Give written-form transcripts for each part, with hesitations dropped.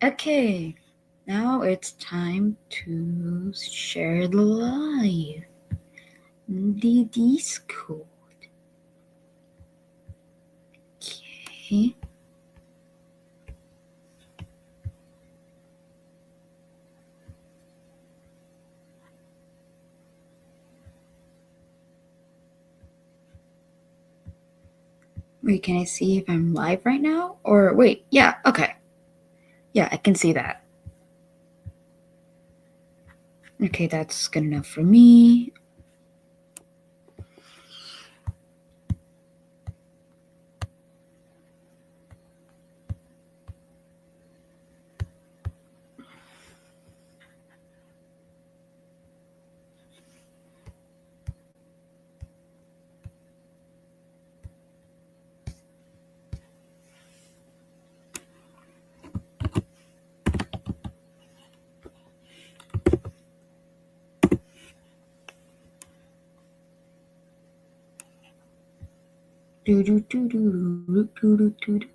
Okay, now it's time to share the live. The Discord. Okay. Wait, can I see if I'm live right now? Or wait, yeah, okay. Yeah, I can see that. Okay, that's good enough for me. Do do do do do do do do.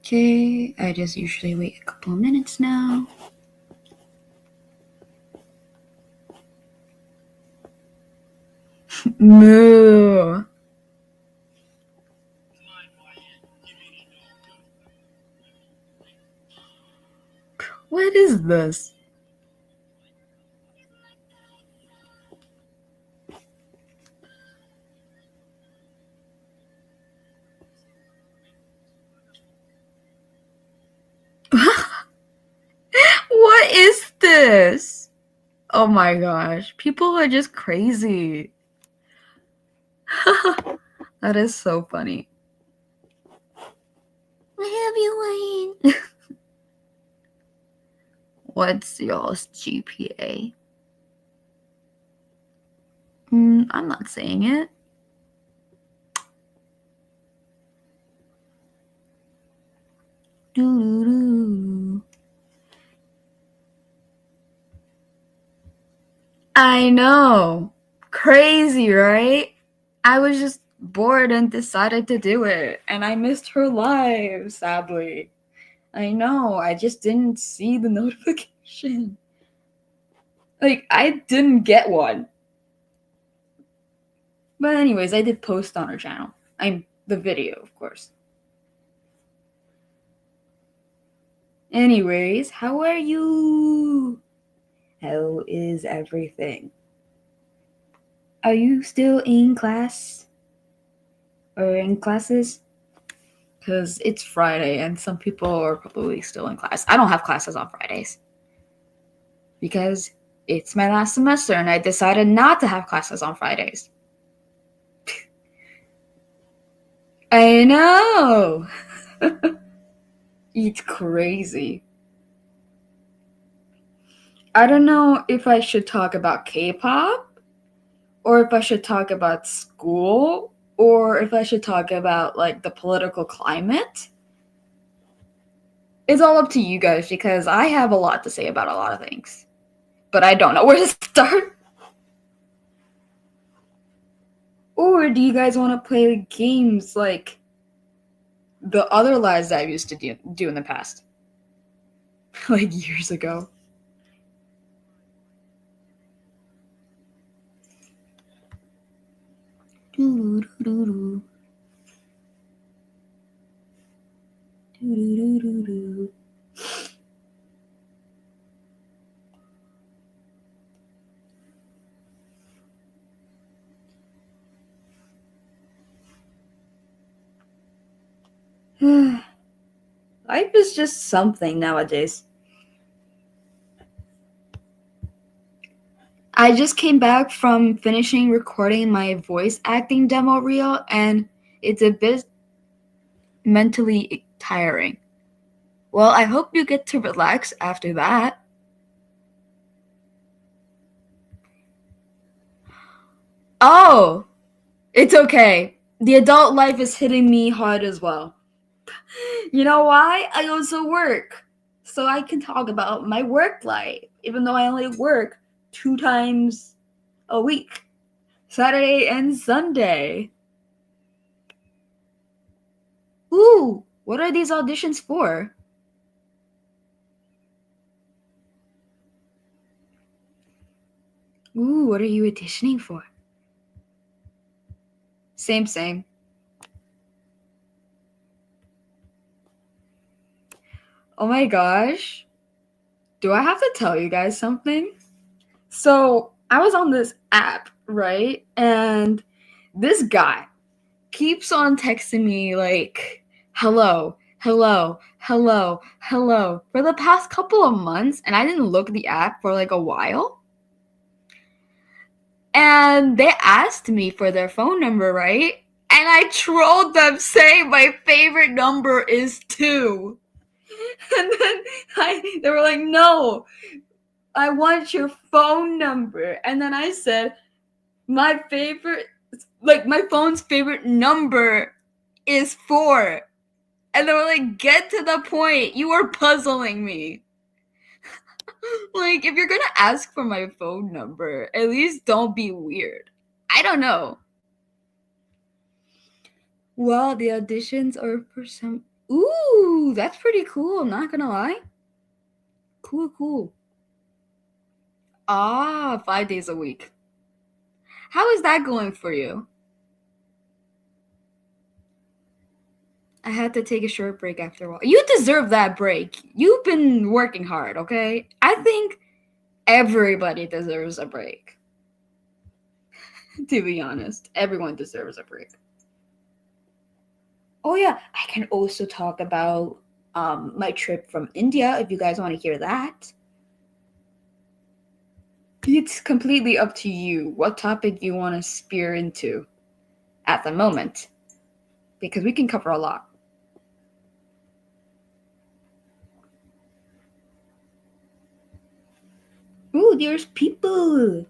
Okay, I just usually wait a couple of minutes now. Moo. What is this? What is this? Oh my gosh, people are just crazy. That is so funny. I have you, Wayne. What's y'all's GPA? I'm not saying it. Doo-doo-doo. I know. Crazy, right? I was just bored and decided to do it, and I missed her live, sadly. I know, I just didn't see the notification. Like, I didn't get one. But anyways, I did post on her channel. The video, of course. Anyways, how are you? How is everything? Are you still in class? Or in classes? Because it's Friday and some people are probably still in class. I don't have classes on Fridays. Because it's my last semester and I decided not to have classes on Fridays. I know! It's crazy. I don't know if I should talk about K-pop or if I should talk about school or if I should talk about like the political climate. It's all up to you guys because I have a lot to say about a lot of things. But I don't know where to start. Or do you guys want to play games like the other lives that I used to do in the past? Like years ago. Doo-doo-doo-doo. Doo-doo-doo-doo-doo. Life is just something nowadays. I just came back from finishing recording my voice acting demo reel, and it's a bit mentally tiring. Well, I hope you get to relax after that. Oh, it's okay. The adult life is hitting me hard as well. You know why? I also work. So I can talk about my work life, even though I only work 2 times a week. Saturday and Sunday. Ooh, what are these auditions for? Ooh, what are you auditioning for? Same. Oh my gosh. Do I have to tell you guys something? So, I was on this app, right? And this guy keeps on texting me like, hello, hello for the past couple of months. And I didn't look at the app for like a while. And they asked me for their phone number, right? And I trolled them saying my favorite number is 2. And then they were like, no, I want your phone number. And then I said, my phone's favorite number is 4. And they were like, get to the point. You are puzzling me. Like, if you're gonna ask for my phone number, at least don't be weird. I don't know. Well, the auditions are for some. Ooh, that's pretty cool. Not gonna lie. Cool. Ah, 5 days a week. How is that going for you? I had to take a short break after a while. You deserve that break. You've been working hard, okay? I think everybody deserves a break. To be honest, everyone deserves a break. Oh yeah, I can also talk about my trip from India if you guys want to hear that. It's completely up to you what topic you want to spear into at the moment, because we can cover a lot. Ooh, there's people.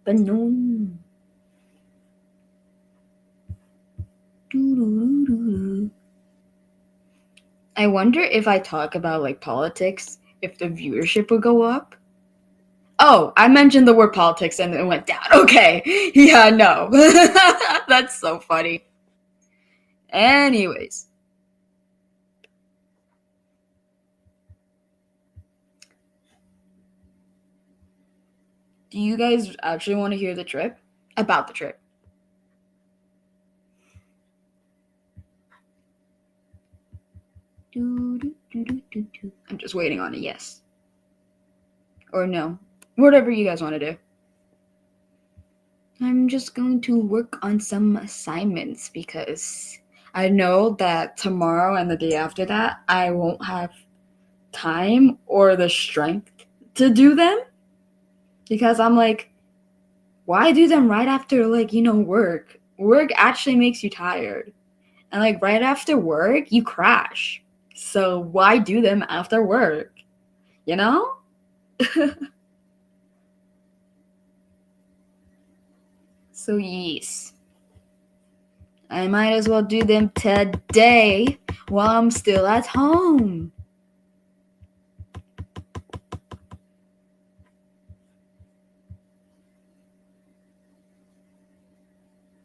But no. I wonder if I talk about like politics, if the viewership would go up. Oh, I mentioned the word politics and it went down. Okay. Yeah, no. That's so funny. Anyways. Do you guys actually want to hear the trip? About the trip? I'm just waiting on a yes. Or no. Whatever you guys want to do. I'm just going to work on some assignments because I know that tomorrow and the day after that I won't have time or the strength to do them, because I'm like, why do them right after work? Work actually makes you tired. And like right after work, you crash. So why do them after work? You know? So yes. I might as well do them today while I'm still at home.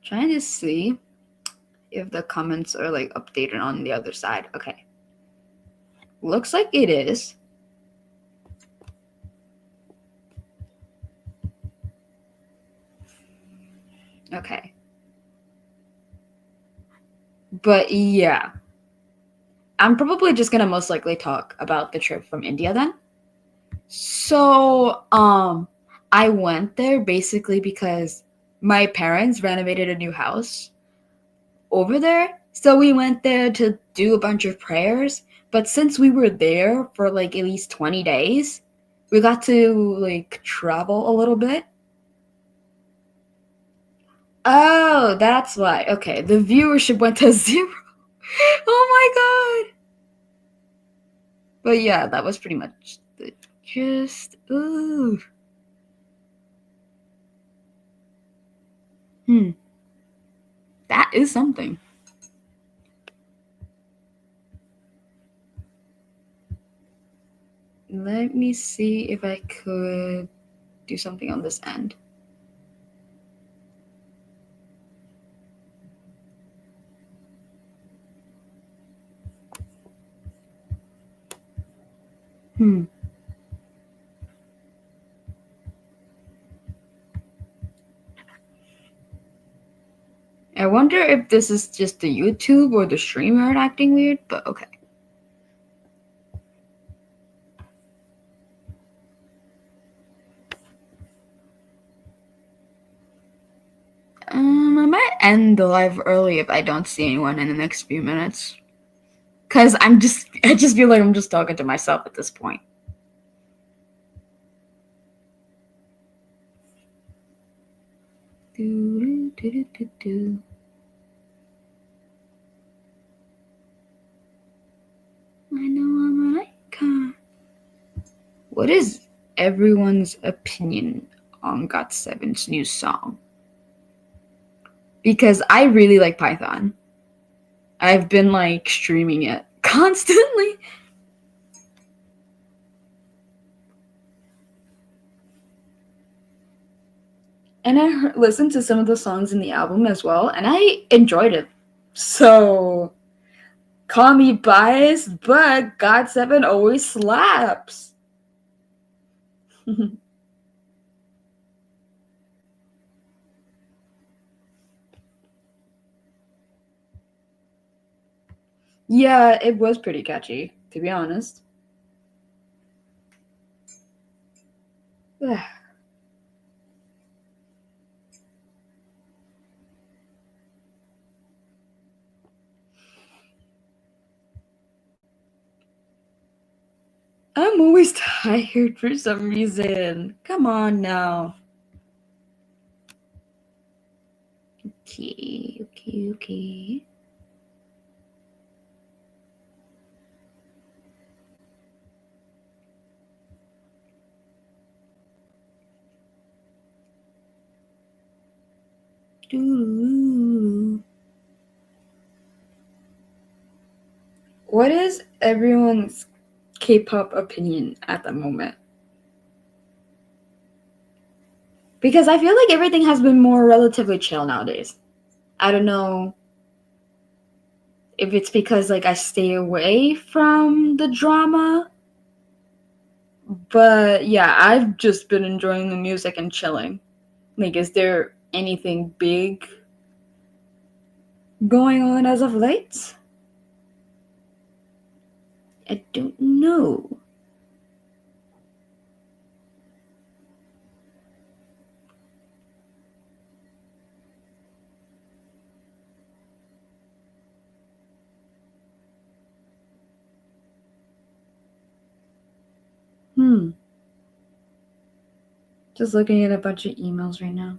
Trying to see if the comments are like updated on the other side. Okay. Looks like it is. Okay. But yeah. I'm probably just gonna most likely talk about the trip from India then. So, I went there basically because my parents renovated a new house over there. So we went there to do a bunch of prayers. But since we were there for like at least 20 days, we got to like travel a little bit. Oh, that's why. Okay, the viewership went to 0. Oh my god. But yeah, that was pretty much the gist. Ooh. That is something. Let me see if I could do something on this end. Hmm. I wonder if this is just the YouTube or the streamer acting weird, but okay. I might end the live early if I don't see anyone in the next few minutes. Cause I just feel like I'm just talking to myself at this point. Do, do, do, do, do. I know I'm an icon. What is everyone's opinion on GOT7's new song? Because I really like Python. I've been like streaming it constantly. And I listened to some of the songs in the album as well, and I enjoyed it. So, call me biased, but GOT7 always slaps. Yeah, it was pretty catchy, to be honest. I'm always tired for some reason. Come on now. Okay. What is everyone's K-pop opinion at the moment? Because I feel like everything has been more relatively chill nowadays. I don't know if it's because like I stay away from the drama, but yeah, I've just been enjoying the music and chilling. Like, is there anything big going on as of late? I don't know. Just looking at a bunch of emails right now.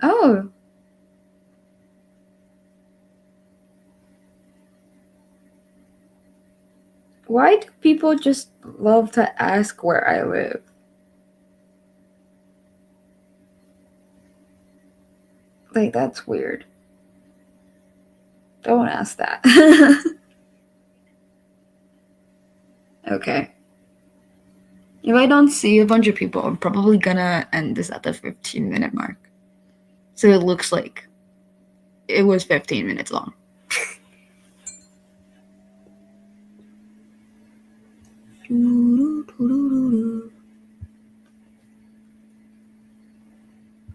Oh. Why do people just love to ask where I live? Like, that's weird. Don't ask that. Okay. If I don't see a bunch of people, I'm probably gonna end this at the 15-minute mark. So it looks like it was 15 minutes long.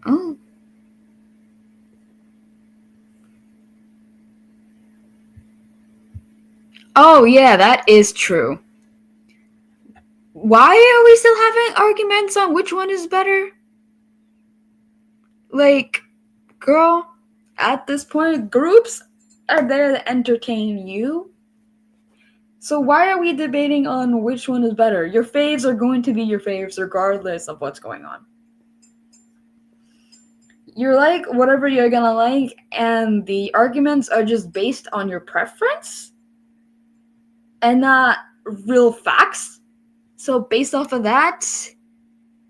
Oh. Oh, yeah, that is true. Why are we still having arguments on which one is better? Like, girl, at this point, groups are there to entertain you. So why are we debating on which one is better? Your faves are going to be your faves regardless of what's going on. You're like whatever you're gonna like, and the arguments are just based on your preference and not real facts. So based off of that,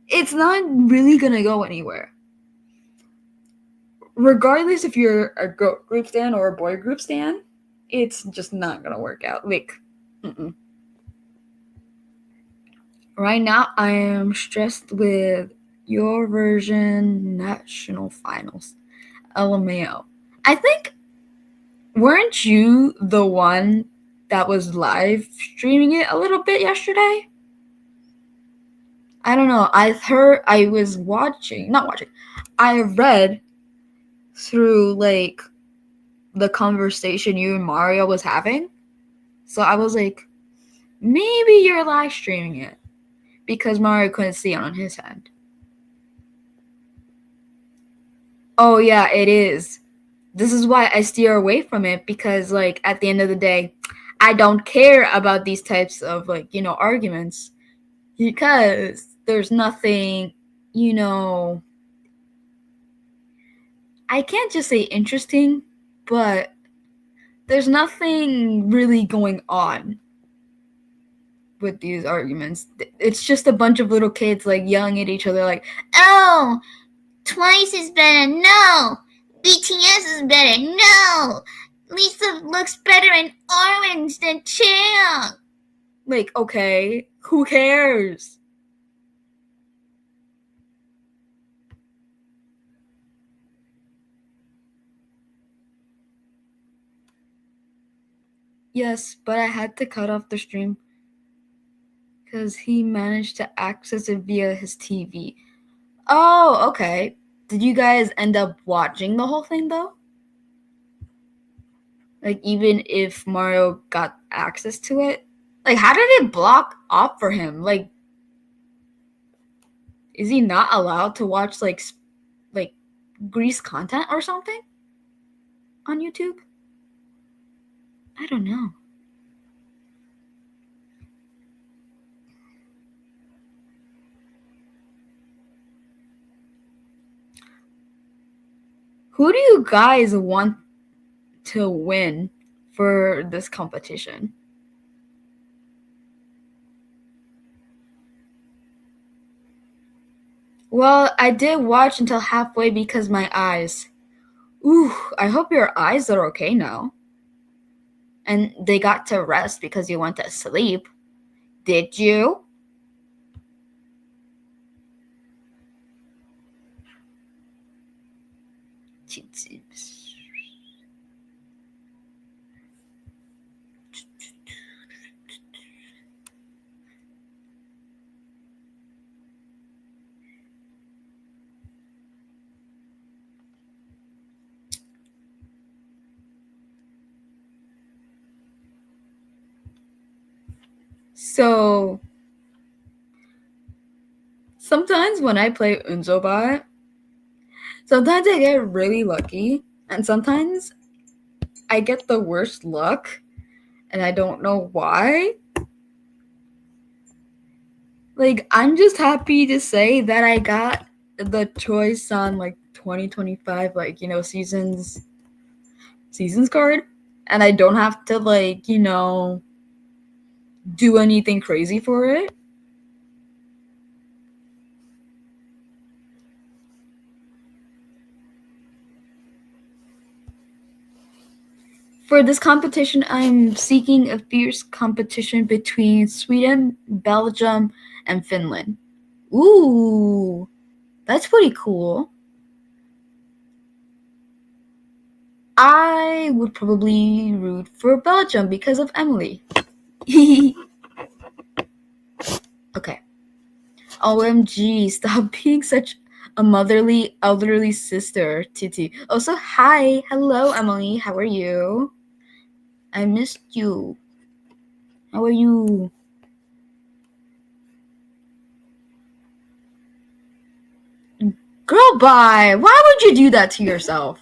it's not really gonna go anywhere. Regardless if you're a girl group stan or a boy group stan, it's just not gonna work out. Like, right now I am stressed with Your version national finals. LMAO. I think, weren't you the one that was live streaming it a little bit yesterday? I don't know. I read through like the conversation you and Mario was having. So I was like, maybe you're live streaming it because Mario couldn't see it on his end. Oh yeah, it is. This is why I steer away from it because like at the end of the day, I don't care about these types of like, arguments because there's nothing, I can't just say interesting, but there's nothing really going on with these arguments. It's just a bunch of little kids like yelling at each other like, "Oh, Twice is better. No. BTS is better. No. Lisa looks better in orange than Chaeyoung." Like, okay, who cares? Yes, but I had to cut off the stream because he managed to access it via his TV. Oh, okay. Did you guys end up watching the whole thing though? Like, even if Mario got access to it? Like, how did it block off for him? Like, is he not allowed to watch like Grease content or something on YouTube? I don't know. Who do you guys want to win for this competition? Well, I did watch until halfway because my eyes. Ooh, I hope your eyes are okay now. And they got to rest because you went to sleep. Did you? So sometimes when I play Unzobot, sometimes I get really lucky, and sometimes I get the worst luck, and I don't know why. Like, I'm just happy to say that I got the choice on like 2025, like, seasons card, and I don't have to like, do anything crazy for it. For this competition, I'm seeking a fierce competition between Sweden, Belgium, and Finland. Ooh, that's pretty cool. I would probably root for Belgium because of Emily. Okay. OMG, stop being such a motherly, elderly sister, Titi. Also, hi. Hello, Emily. How are you? I missed you. How are you? Girl, bye. Why would you do that to yourself?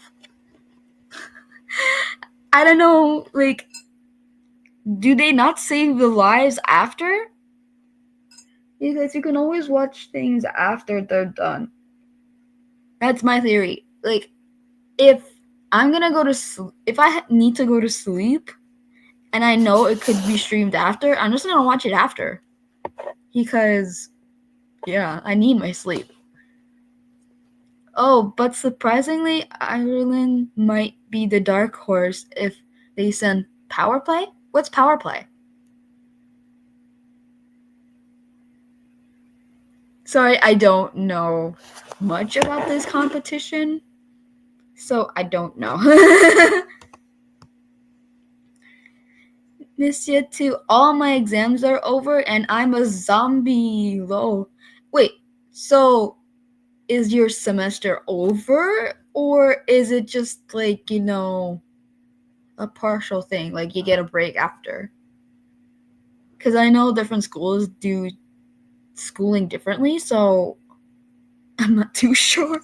I don't know, like, do they not save the lives after? Because you can always watch things after they're done. That's my theory. Like, if I'm gonna go to if I need to go to sleep, and I know it could be streamed after, I'm just gonna watch it after. Because, yeah, I need my sleep. Oh, but surprisingly, Ireland might be the dark horse if they send power play. What's power play? Sorry, I don't know much about this competition, so I don't know. Monsieur 2, all my exams are over and I'm a zombie. Lol. Wait, so is your semester over, or is it just like, a partial thing, like you get a break after? Because I know different schools do schooling differently, so I'm not too sure.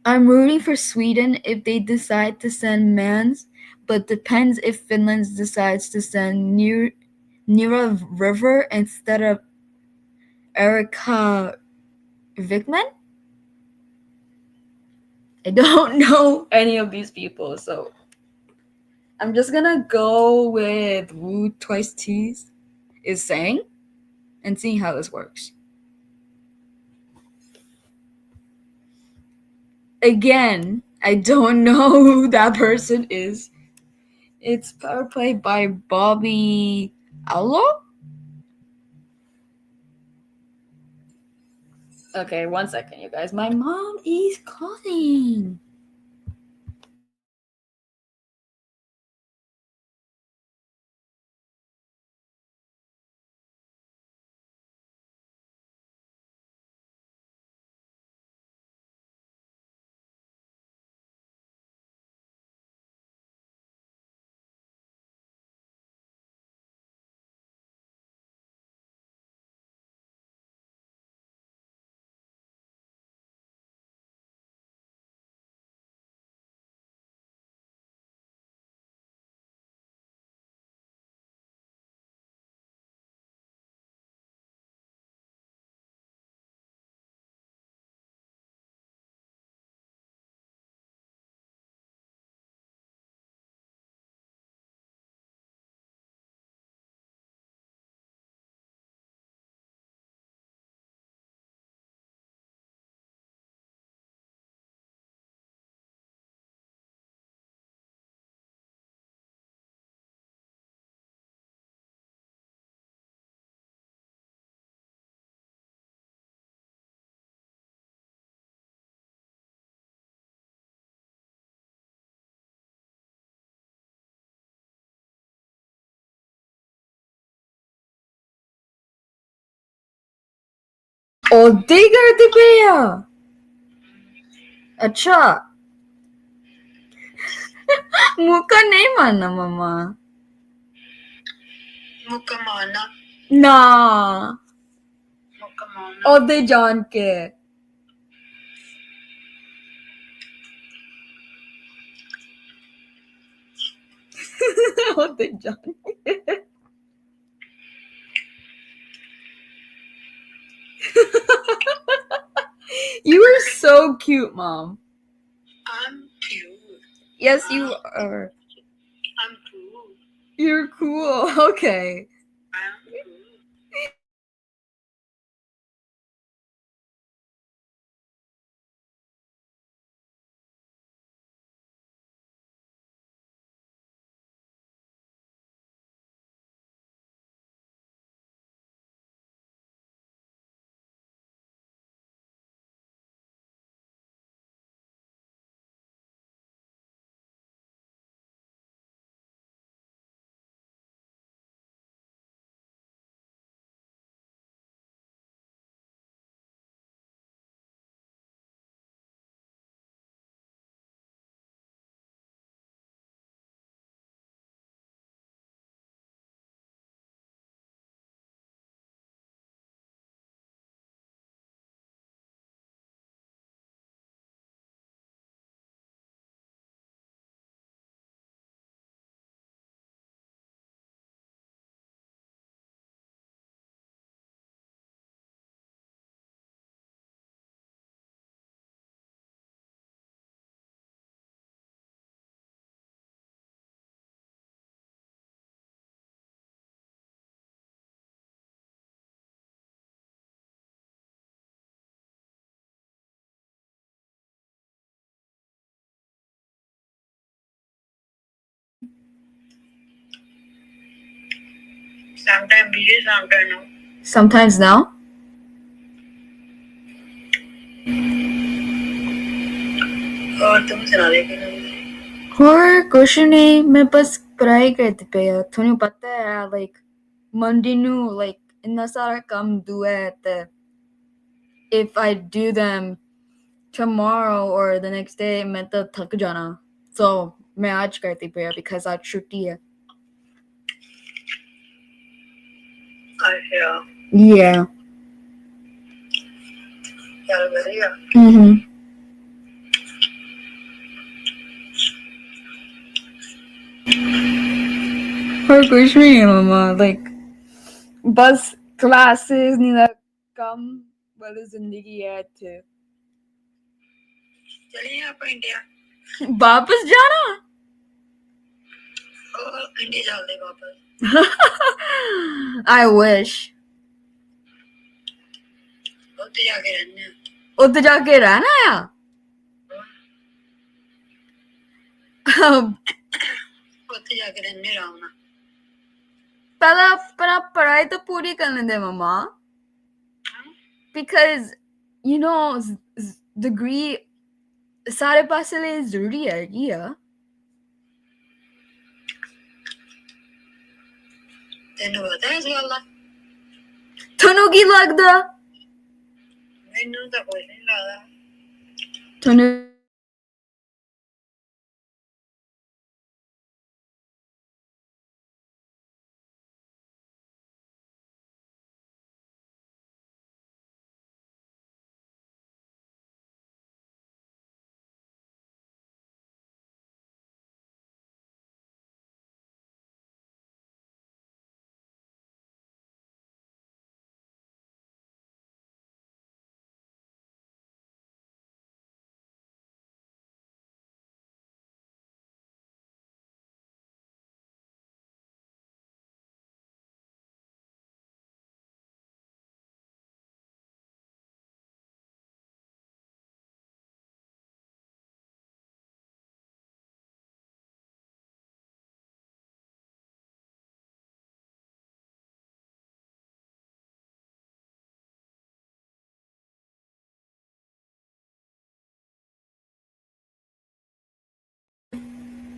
I'm rooting for Sweden if they decide to send Mans, but depends if Finland decides to send Nira River instead of Erika Vikman. I don't know any of these people, so I'm just gonna go with Wu Twice T's is saying and seeing how this works. Again, I don't know who that person is. It's power play by Bobby Allo? Okay, 1 second, you guys. My mom is calling. Oh, digger de Bea! अच्छा मुका नहीं मानना मम्मा मुका मानना ना मुका मानना ओदे जान के ओदे जान के You are so cute, Mom. I'm cute. Yes, you are. I'm cool. You're cool. Okay. I'm cool. Sometimes busy, sometimes no. Sometimes now? और तुम सुना दे और कुछ नहीं, मैं बस पढ़ाई करती पे ਤੁਹਾਨੂੰ ਪਤਾ ਹੈ like Monday ਨੂੰ like ਇੰਨਾ ਸਾਰਾ ਕੰਮ ਦੂਆ ਹੈ ਤੇ if I do them tomorrow or the next day मैं तो थक जाना, so मैं आज करती पे because आज छुट्टी है. अच्छा Yeah. चल बढ़िया और कुछ नहीं है मामा, like बस classes नीला काम वाली जिंदगी है थे. चलिए आप इंडिया वापस जाना और इंडिया चल दे वापस. I wish. ਉੱਥੇ ਜਾ ਕੇ ਰਹਿਣਾ ਉੱਥੇ ਜਾ ਕੇ ਰਹਿਣਾ ਆ. ਉੱਥੇ ਜਾ ਕੇ ਰਹਿਣੇ ਆਰਾਮ ਨਾਲ. ਪਹਿਲਾਂ ਪੜ੍ਹਾਈ ਤਾਂ ਪੂਰੀ ਕਰਨ ਦੇ ਮਮਾ, because you know degree ਸਾਰੇ ਪਾਸੇ ਲਈ ਜ਼ਰੂਰੀ ਹੈਗੀ ਆ. ਤੈਨੂੰ ਪਤਾ ਇਸ ਗੱਲ ਦਾ? ਤੁਹਾਨੂੰ ਕੀ ਲੱਗਦਾ? ਮੈਨੂੰ ਤਾਂ ਕੁਝ ਨਹੀਂ ਲੱਗਦਾ. ਤੁਹਾਨੂੰ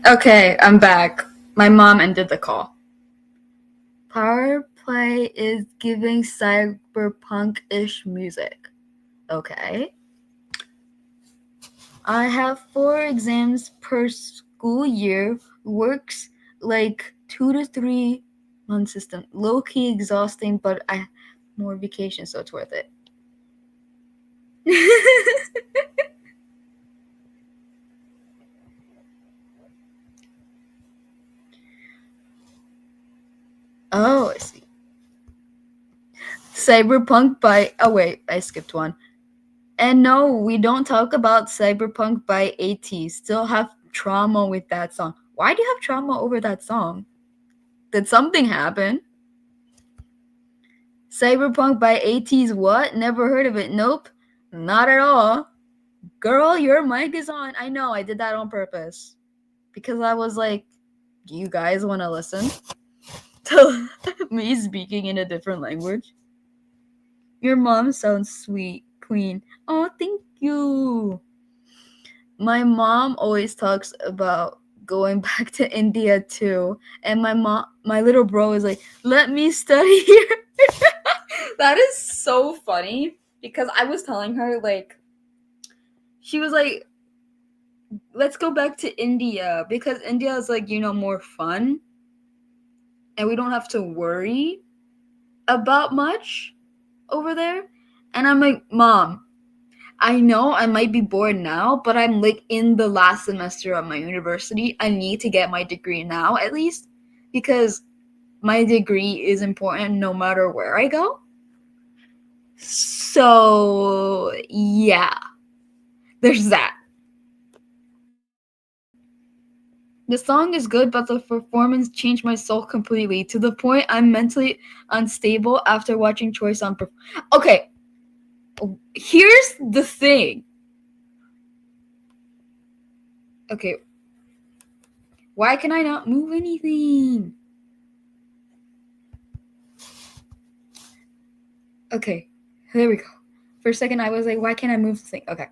Okay, I'm back. My mom ended the call. Power Play is giving cyberpunk-ish music. Okay. I have 4 exams per school year. Works like 2 to 3 month system. Low-key exhausting, but I have more vacation, so it's worth it. Oh, I see. Cyberpunk by... Oh, wait, I skipped one. And no, we don't talk about Cyberpunk by AT. Still have trauma with that song. Why do you have trauma over that song? Did something happen? Cyberpunk by AT's what? Never heard of it. Nope, not at all. Girl, your mic is on. I know, I did that on purpose. Because I was like, do you guys want to listen to me speaking in a different language? Your mom sounds sweet, queen. Oh, thank you. My mom always talks about going back to India too. And my little bro is like, let me study here. That is so funny because I was telling her, like, she was like, let's go back to India because India is like, more fun and we don't have to worry about much over there. And I'm like, Mom, I know I might be bored now, but I'm like in the last semester of my university. I need to get my degree now at least because my degree is important no matter where I go. So, yeah. There's that. The song is good, but the performance changed my soul completely to the point I'm mentally unstable after watching Choi Son perform. Okay. Here's the thing. Okay. Why can I not move anything? Okay, there we go. For a second, I was like, why can't I move the thing? Okay.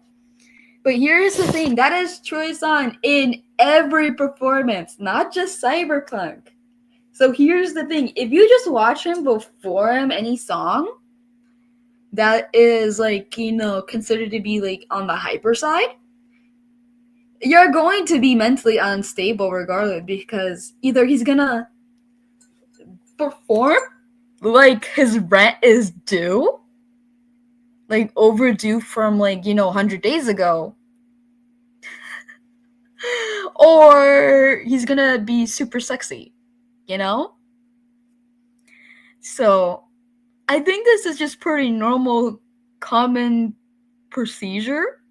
But here's the thing, that is Troi San in every performance, not just Cyberpunk. So here's the thing, if you just watch him perform any song that is like, considered to be like on the hyper side, you're going to be mentally unstable regardless, because either he's gonna perform like his rent is due, like overdue from 100 days ago, or he's gonna be super sexy, So I think this is just pretty normal, common procedure,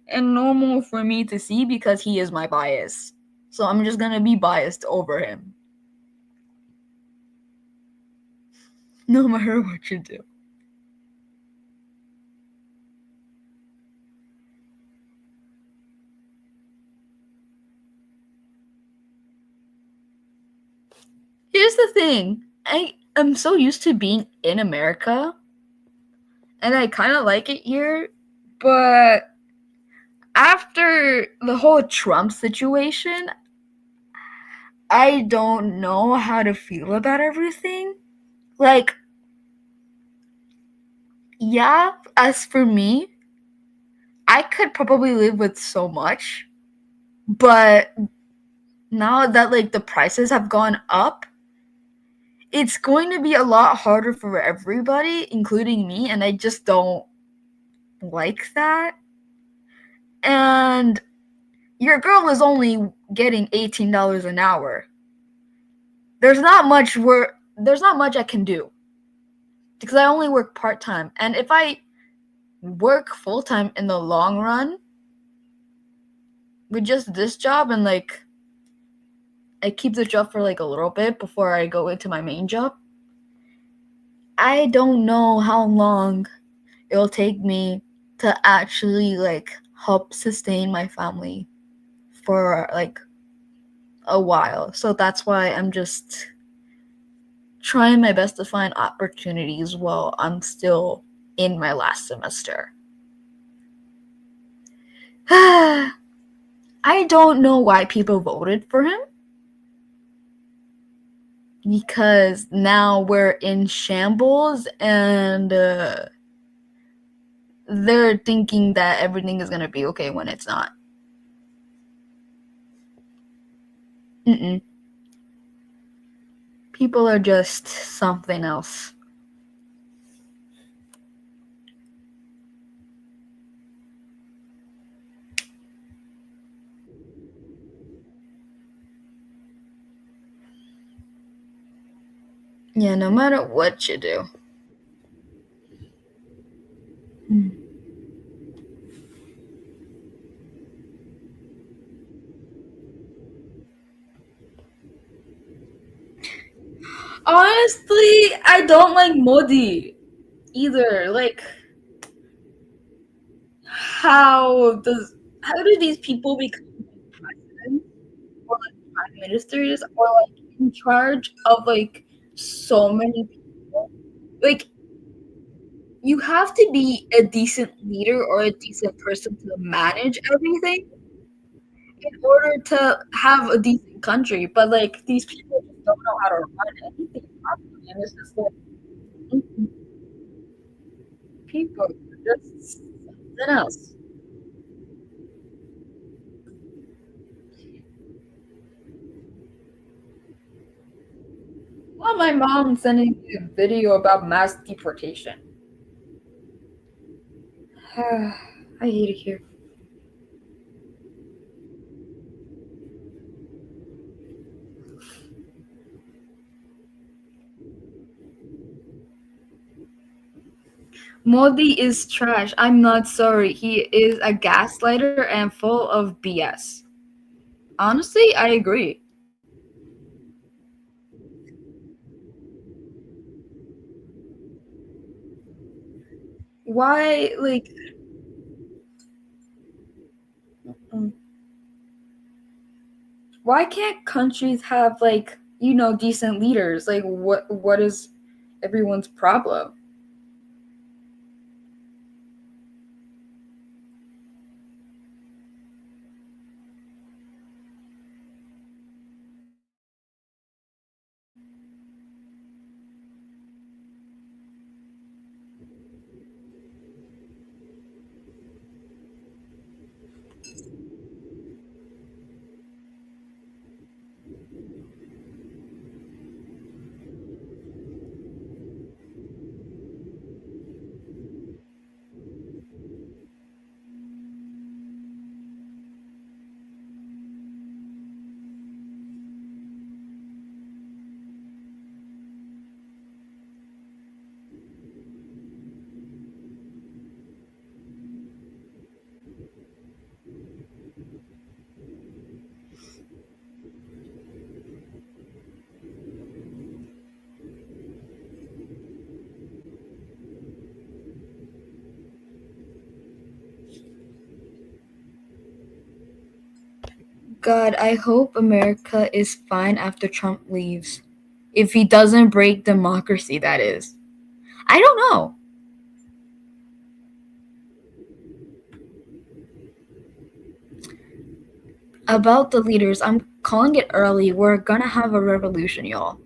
and normal for me to see because he is my bias. So I'm just gonna be biased over him, no matter what you do. Here's the thing, I am so used to being in America, and I kind of like it here, but after the whole Trump situation, I don't know how to feel about everything. Like, yeah, as for me, I could probably live with so much, but now that the prices have gone up, it's going to be a lot harder for everybody, including me, and I just don't like that. And your girl is only getting $18 an hour. There's not much I can do, because I only work part-time, and if I work full-time in the long run with just this job, and I keep the job for a little bit before I go into my main job, I don't know how long it'll take me to actually help sustain my family for a while. So that's why I'm just trying my best to find opportunities while I'm still in my last semester. I don't know why people voted for him, because now we're in shambles, and they're thinking that everything is going to be okay when it's not. Mm-mm. People are just something else. Yeah, no matter what you do. Honestly, I don't like Modi either. How do these people become president, or prime ministers, or in charge of so many people? Like, you have to be a decent leader or a decent person to manage everything in order to have a decent country. But these people just don't know how to run anything properly, and it's just people are just something else. Well, my mom sending me a video about mass deportation. I hate it here. Modi is trash. I'm not sorry. He is a gaslighter and full of BS. Honestly, I agree. Why, mm, why can't countries have decent leaders? What is everyone's problem? God, I hope America is fine after Trump leaves. If he doesn't break democracy, that is. I don't know. About the leaders, I'm calling it early. We're gonna have a revolution, y'all.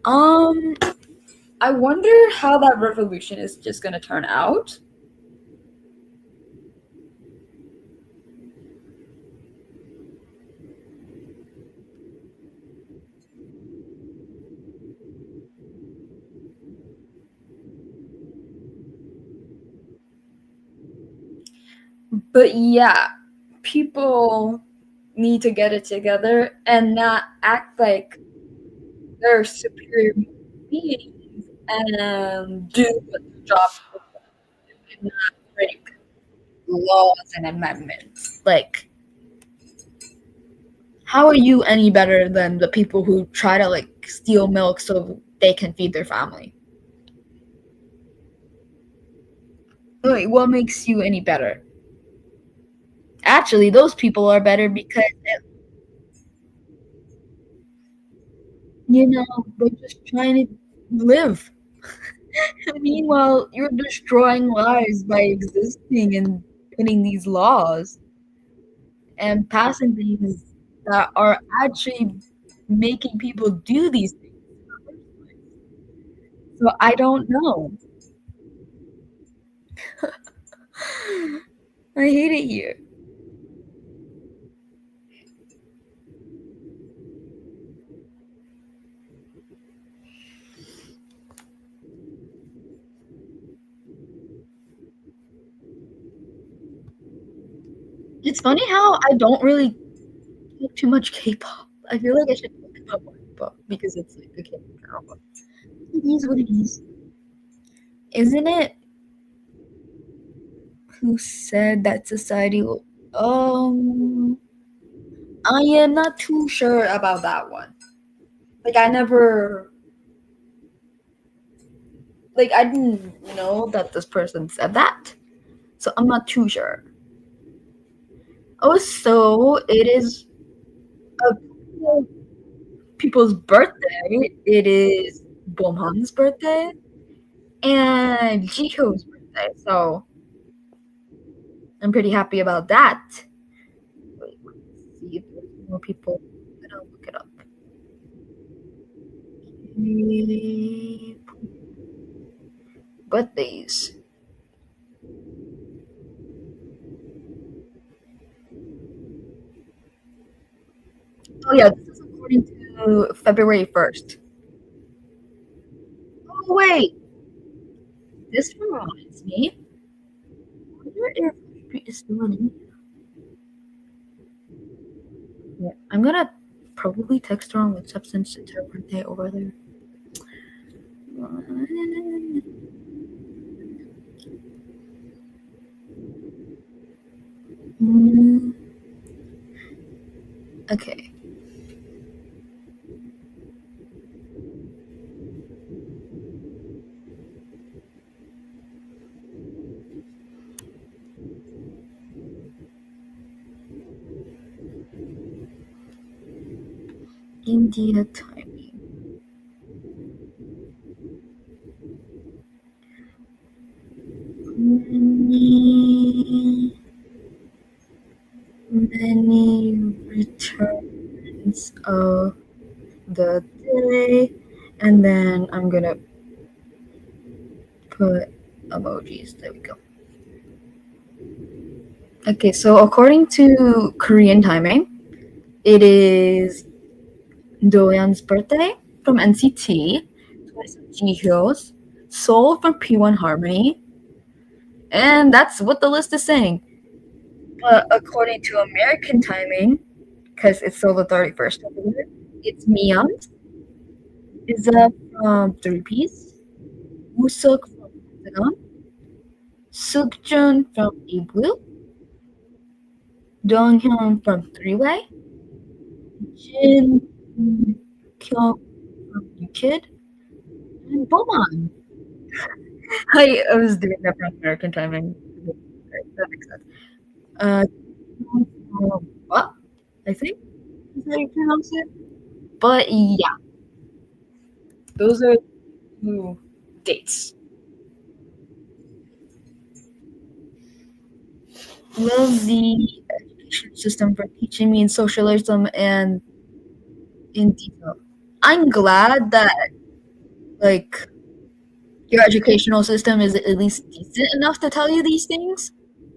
I wonder how that revolution is just gonna turn out. But yeah, people need to get it together and not act like they're superior beings and do what their job is and not break laws and amendments. Like, how are you any better than the people who try to like steal milk so they can feed their family? Wait, what makes you any better? Actually, those people are better because they're just trying to live. Meanwhile, you're destroying lives by existing and putting these laws and passing things that are actually making people do these things. So I don't know. I hate it here. It's funny how I don't really like too much K-pop. I feel like I should talk about more K-pop because it's like a K-pop girl. But it is what it is. Isn't it? Who said that society will? I am not too sure about that one. Like I didn't know that this person said that, so I'm not too sure. Oh, so it is a people's birthday. It is Bomhan's birthday and Jihyo's birthday, so I'm pretty happy about that. Wait, let's see if there's more people. I'm gonna look it up. Birthdays. Oh yeah, this is according to February 1st. Oh wait, this reminds me. I wonder if Street is still in India. Yeah, I'm gonna probably text her on WhatsApp since it's her birthday over there. Mm, okay. India timing. Many returns of the day, and then I'm gonna put emojis. There we go. Okay, so according to Korean timing, it is Doyeon's birthday from NCT, twice of Jihyo's, Soul from P1 Harmony, and that's what the list is saying. But according to American timing, because it's still the 31st of the year, it's Miyoung's, Iza from Three Piece, Woosuk from Hexagon, Sukjun from Igloo, Donghyun from Three Way, Jin Kyung from New Kid, and Boman. I was doing that from American timing. That makes sense. Uh, what? I think is how you pronounce it. But yeah, those are two dates. Well, the education system for teaching me in socialism and in detail. I'm glad that like your educational system is at least decent enough to tell you these things.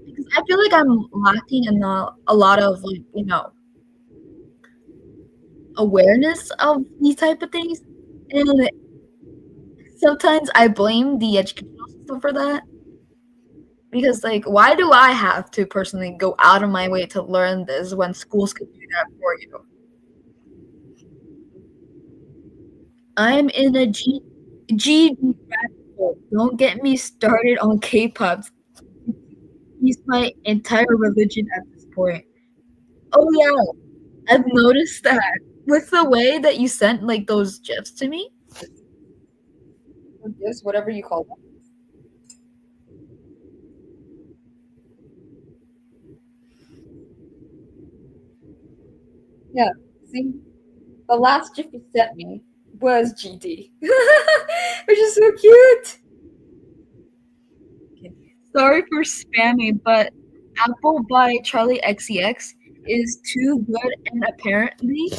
Because I feel like I'm lacking in a lot of like awareness of these type of things, and sometimes I blame the educational system for that. Because like, why do I have to personally go out of my way to learn this when schools could do that for you? I'm in a GD rabbit hole. Don't get me started on K-pop. He's my entire religion at this point. Oh yeah, I've noticed that with the way that you sent like those gifs to me. Gifs, whatever you call them. Yeah. See, the last gif you sent me was GD, which is so cute. Sorry for spamming, but Apple by Charlie XCX is too good, and apparently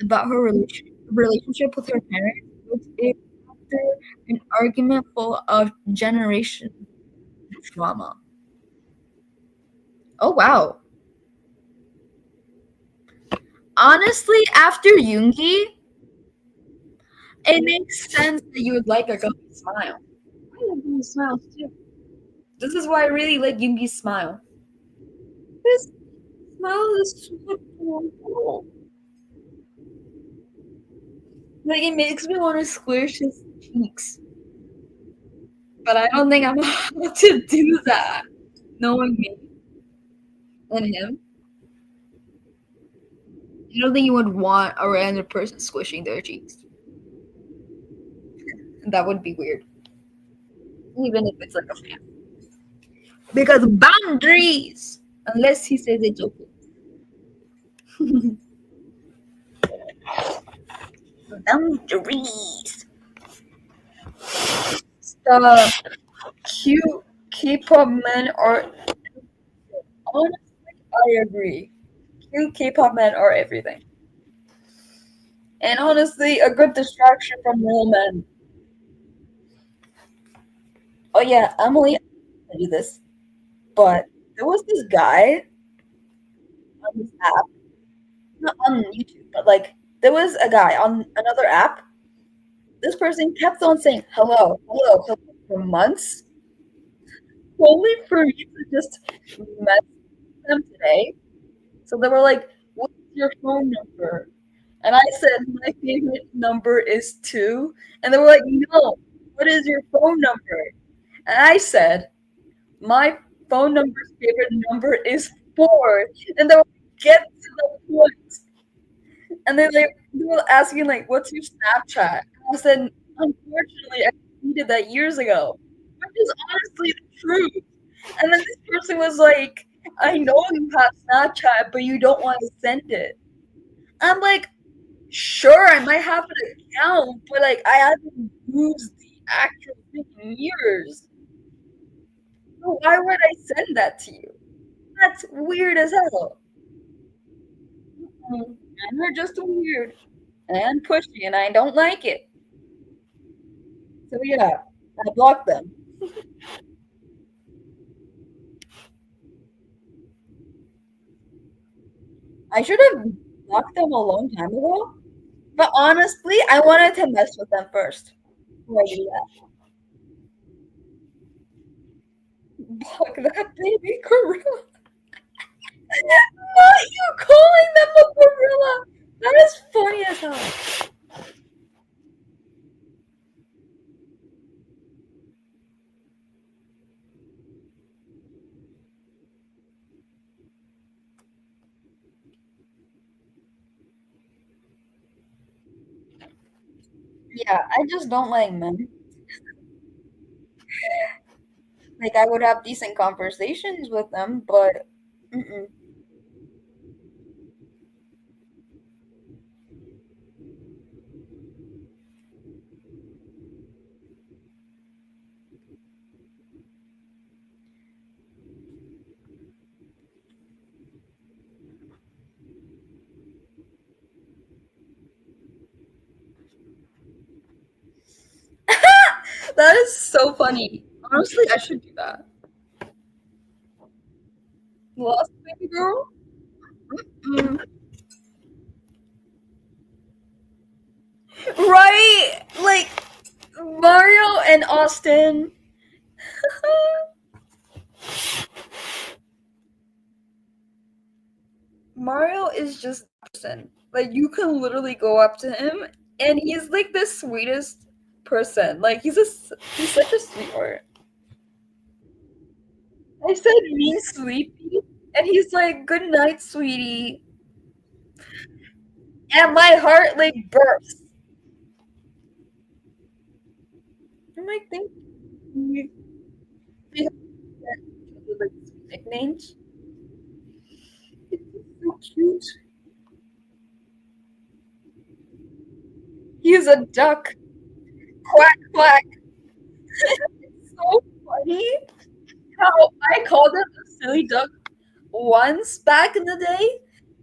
about her relationship with her parents, which is after an argument full of generation trauma. Oh wow. Honestly, after Yoongi, it makes sense that you would like a Gummy smile. I like Gummy smiles too. This is why I really like Yoongi's smile. This smile is so cool. Like it makes me want to squish his cheeks. But I don't think I'm allowed to do that. Knowing me and him. I don't think you would want a random person squishing their cheeks. That would be weird. Even if it's like a fan. Because boundaries! Unless he says it's okay. Boundaries. The cute K-pop men are honestly I agree. Cute K-pop men are everything. And honestly, a good distraction from real men. Oh yeah, Emily, I do this. But there was this guy on this app, not on YouTube, but like there was a guy on another app. This person kept on saying hello, hello, hello for months, only for me to just message them today. So they were like, "What's your phone number?" And I said, "My favorite number is 2." And they were like, "No, what is your phone number?" And I said, "My phone number's favorite number is 4." And they were like, "Get to the point." And they were asking like, "What's your Snapchat?" And I said, "Unfortunately, I deleted that years ago," which is honestly the truth. And then this person was like, "I know you have Snapchat, but you don't want to send it." I'm like, "Sure, I might have an account, but like I haven't used the actual thing in years. So why would I send that to you? That's weird as hell." And they're just weird and pushy, and I don't like it. So yeah, I blocked them. I should have blocked them a long time ago. But honestly, I wanted to mess with them first before I do that. Block that baby gorilla. Not you calling them a gorilla. That is funny as hell. Yeah, I just don't like men. Like I would have decent conversations with them, but mm-mm. was so funny. Honestly, I should do that. Lost Baby Girl? Mm. Right? Like Mario and Austin. Mario is just a person. Like you can literally go up to him and he's like the sweetest person. Like he's such a sweetheart. I said me sleepy and he's like good night sweetie. And my heart like bursts. I'm like thank you. We have like nicknames. It's so cute. He's a duck. Quack quack. It's so funny how I called him a silly duck once back in the day,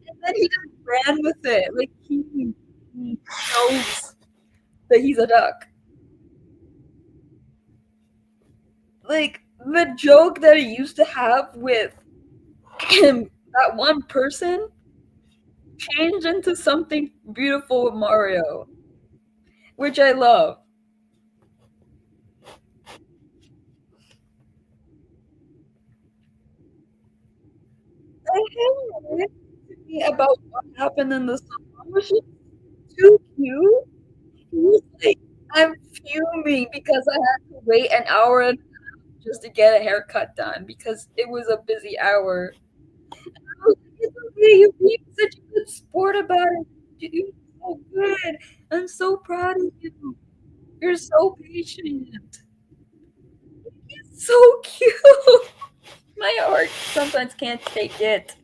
and then he just ran with it. Like he knows that he's a duck. Like the joke that he used to have with him, that one person, changed into something beautiful with Mario, which I love. I him to me about what happened in the song was just too cute. He was like, I'm fuming because I had to wait an hour and just to get a haircut done because it was a busy hour. I was like, it's okay, you're being such a good sport about it. You're doing so good. I'm so proud of you. You're so patient. It's so cute. My heart sometimes can't take it.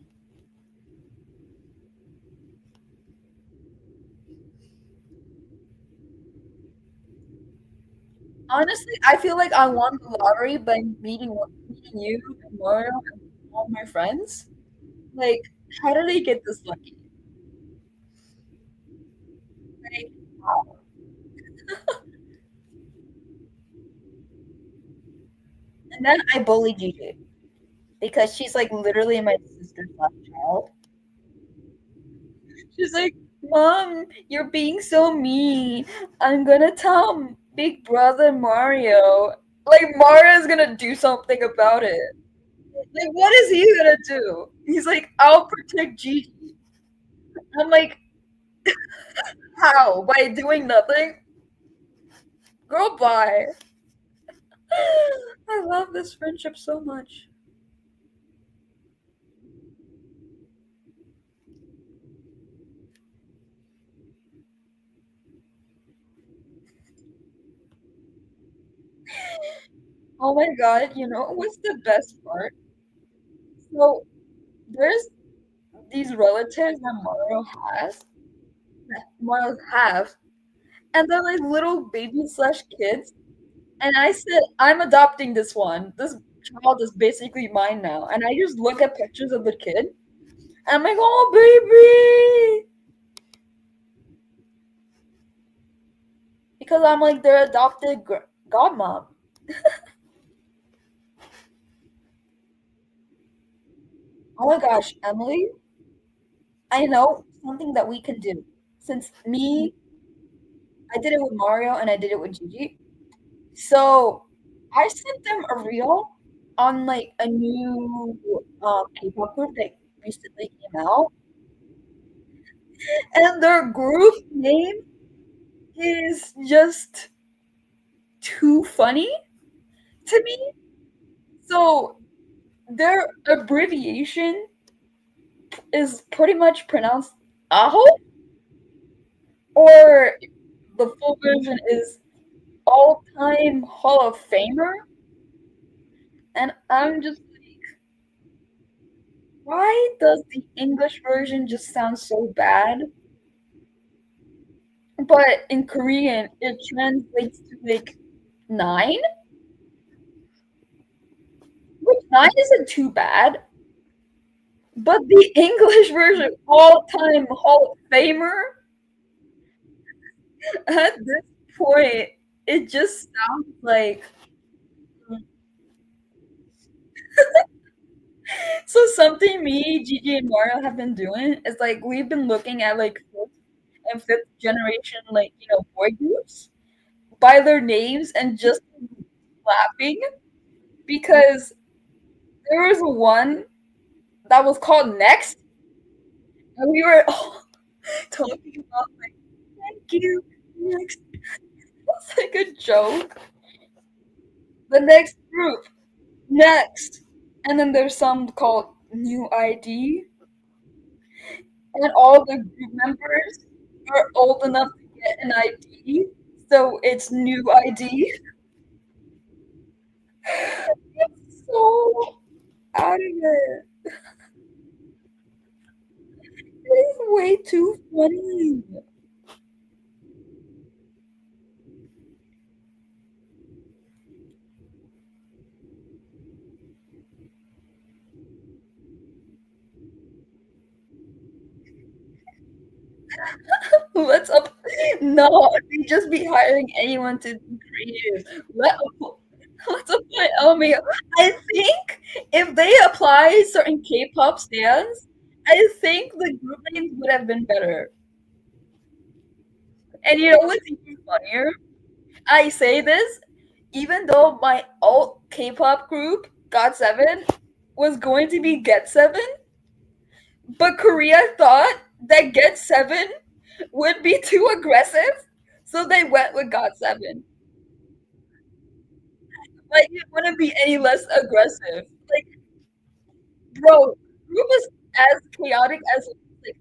Honestly, I feel like I won the lottery by meeting you and Mario and all my friends. Like, how did I get this lucky? Like, wow. And then I bullied Gigi because she's like literally my sister's last child. She's like, Mom, you're being so mean. I'm gonna tell Big Brother Mario. Like, Mario's gonna do something about it. Like, what is he gonna do? He's like, I'll protect Gigi. I'm like, how? By doing nothing? Girl, bye. I love this friendship so much. Oh my god, you know what's the best part? So, there's these relatives that Mario have, and they're like little babies slash kids. And I said, I'm adopting this one. This child is basically mine now. And I just look at pictures of the kid, and I'm like, oh baby, because I'm like their adopted godmom. Oh my gosh, Emily, I know something that we can do. Since I did it with Mario and I did it with Gigi. So I sent them a reel on like a new K-pop group that recently came out, and their group name is just too funny to me. So their abbreviation is pretty much pronounced Aho, or the full version is All Time Hall of Famer. And I'm just like, why does the English version just sound so bad? But in Korean, it translates to like nine, which nine isn't too bad. But the English version, All Time Hall of Famer, at this point. It just sounds like so something me, Gigi, and Mario have been doing is like we've been looking at like fourth and fifth generation like boy groups by their names and just laughing because there was one that was called Next, and we were all talking about like thank you Next. It's like a joke. The next group, Next, and then there's some called New ID, and all the group members are old enough to get an ID, so it's New ID. It's so out of it. It's way too funny. Let's up. No, they just be hiring anyone to be creative. Let's apply LMAO. I think if they apply certain K-pop stands, I think the group names would have been better. And you know what's even funnier? I say this even though my alt K-pop group, GOT7, was going to be Get7, but Korea thought that Get7 would be too aggressive, so they went with GOT7. Like it wouldn't be any less aggressive. Like, bro, group is as chaotic as like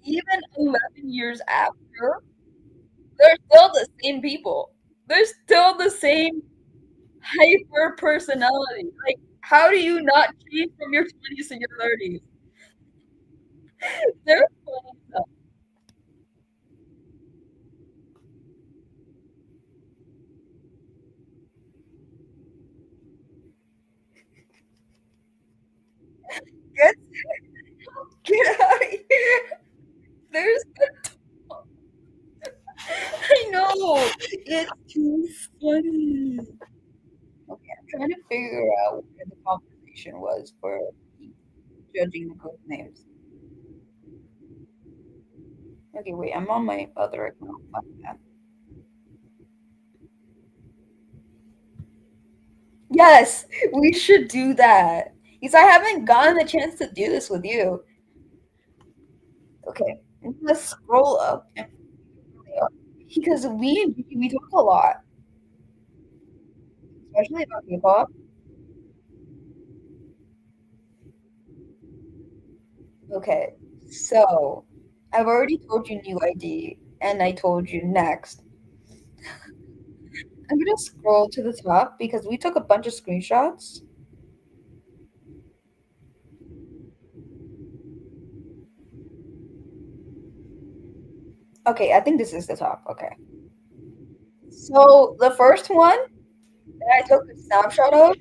even 11 years after, they're still the same people. They're still the same hyper personality. Like, how do you not change from your 20s to your 30s? They're funny stuff. Get get out of here. There's I know. It's too funny. Okay, I'm trying to figure out where the conversation was for judging the group names. Okay, wait, I'm on my other account. My bad. Yes, we should do that. Because I haven't gotten the chance to do this with you. Okay, let's scroll up and because we and Gigi, we talk a lot, especially about K-pop. Okay, so I've already told you new ID, and I told you next. I'm gonna scroll to the top because we took a bunch of screenshots. Okay, I think this is the top. Okay. So the first one that I took a snapshot of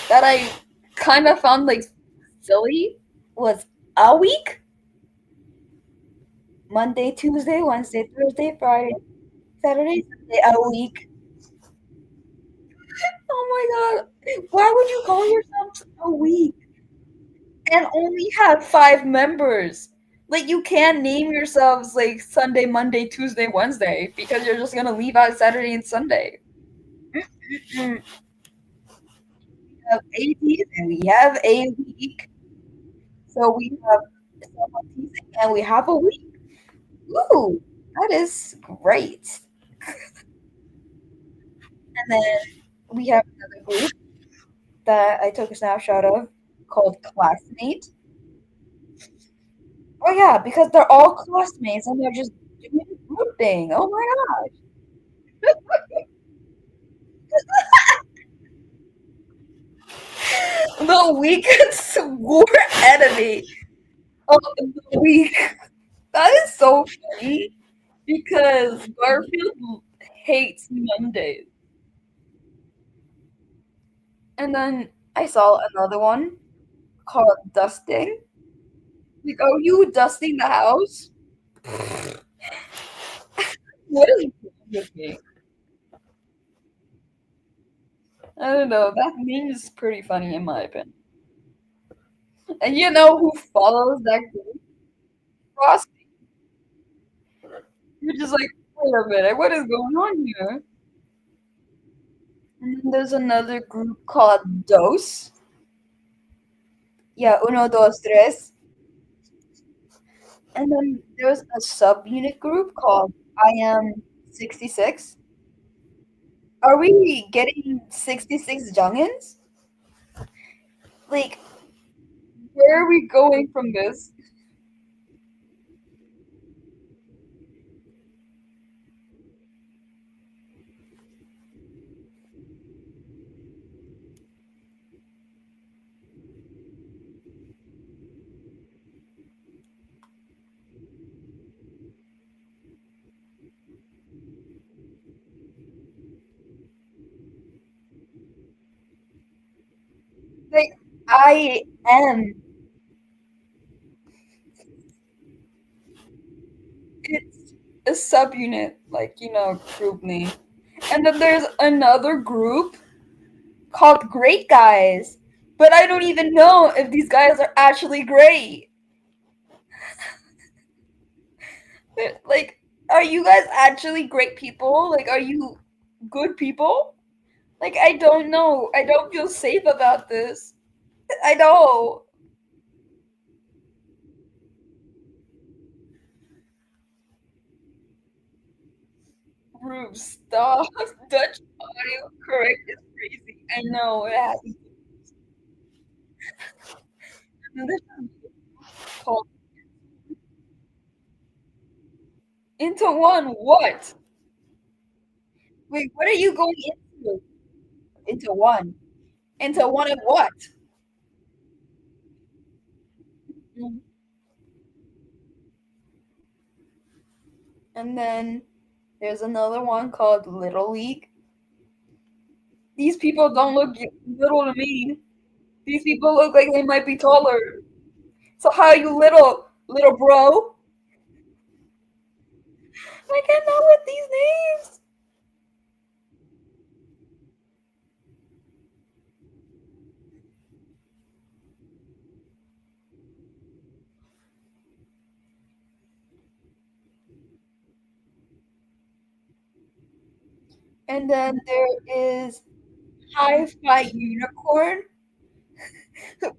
that I kind of found like silly was a week. Monday, Tuesday, Wednesday, Thursday, Friday, Saturday, Sunday, a week. Oh my god. Why would you call yourself a week and only have 5 members? Like you can't name yourselves like Sunday, Monday, Tuesday, Wednesday because you're just gonna leave out Saturday and Sunday. Mm-mm. We have ATs and we have a week. So we have summer teasing and we have a week. Ooh, that is great. And then we have another group that I took a snapshot of called Classmate. Oh yeah, because they're all classmates and they're just doing a group thing. Oh my god. The weekend's war enemy of the week. That is so funny because Garfield hates Mondays. And then I saw another one called Dusting. Like, are you dusting the house? What is wrong with me? I don't know. That name is pretty funny in my opinion. And you know who follows that group? Frosty. You're just like, wait a minute, what is going on here? And then there's another group called Dos. Yeah, uno, dos, tres. And then there's a subunit group called I am 66. Are we getting 66 Jungins? Like, where are we going from this? Like, I am. It's a subunit, like, group name. And then there's another group called Great Guys. But I don't even know if these guys are actually great. Like, are you guys actually great people? Like, are you good people? Like, I don't know. I don't feel safe about this. I know. Rube, stop. Dutch audio correct is crazy. I know. It happens. And this is called Into One What? Wait, what are you going into? Into one. Into one of what? Mm. And then there's another one called Little League. These people don't look little to me. These people look like they might be taller. So how are you little bro? I cannot with these names. And then there is Hi-Fi Unicorn, but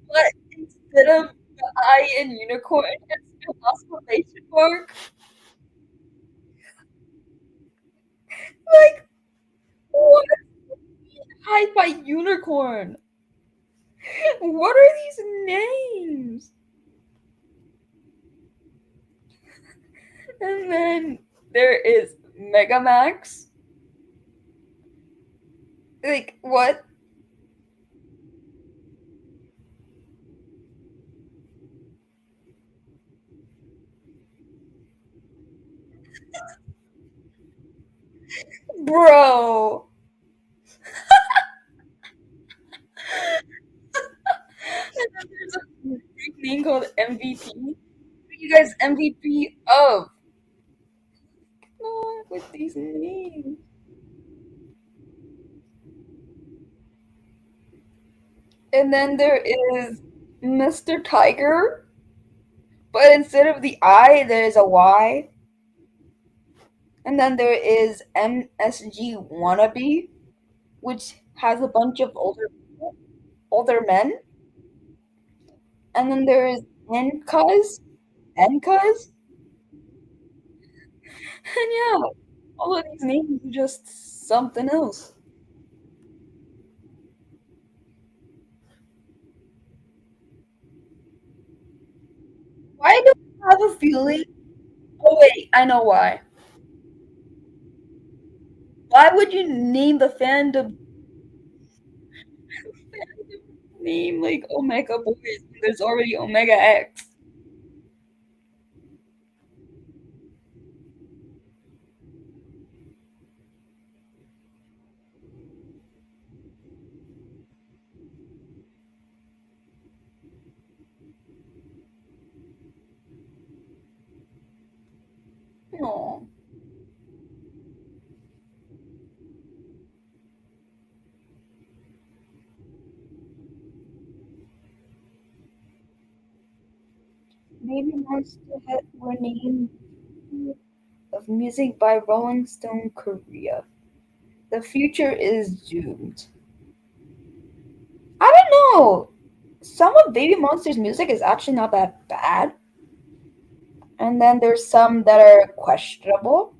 instead of the I in unicorn, it's an exclamation mark. Like, what? Hi-Fi Unicorn. What are these names? And then there is Megamax. Like, what? Bro. And then there's a group name called MVP. What are you guys MVP of? Not with these names. And then there is Mr. Tiger, but instead of the I, there is a Y. And then there is MSG Wannabe, which has a bunch of older men. And then there is NCuz, NCuz. And yeah, all of these names are just something else. Why do I have a feeling? Oh wait, I know why. Why would you name the fandom name like Omega Boys when there's already Omega X? No. Baby Monster were named of music by Rolling Stone Korea. The future is doomed. I don't know. Some of Baby Monster's music is actually not that bad, and then there's some that are questionable,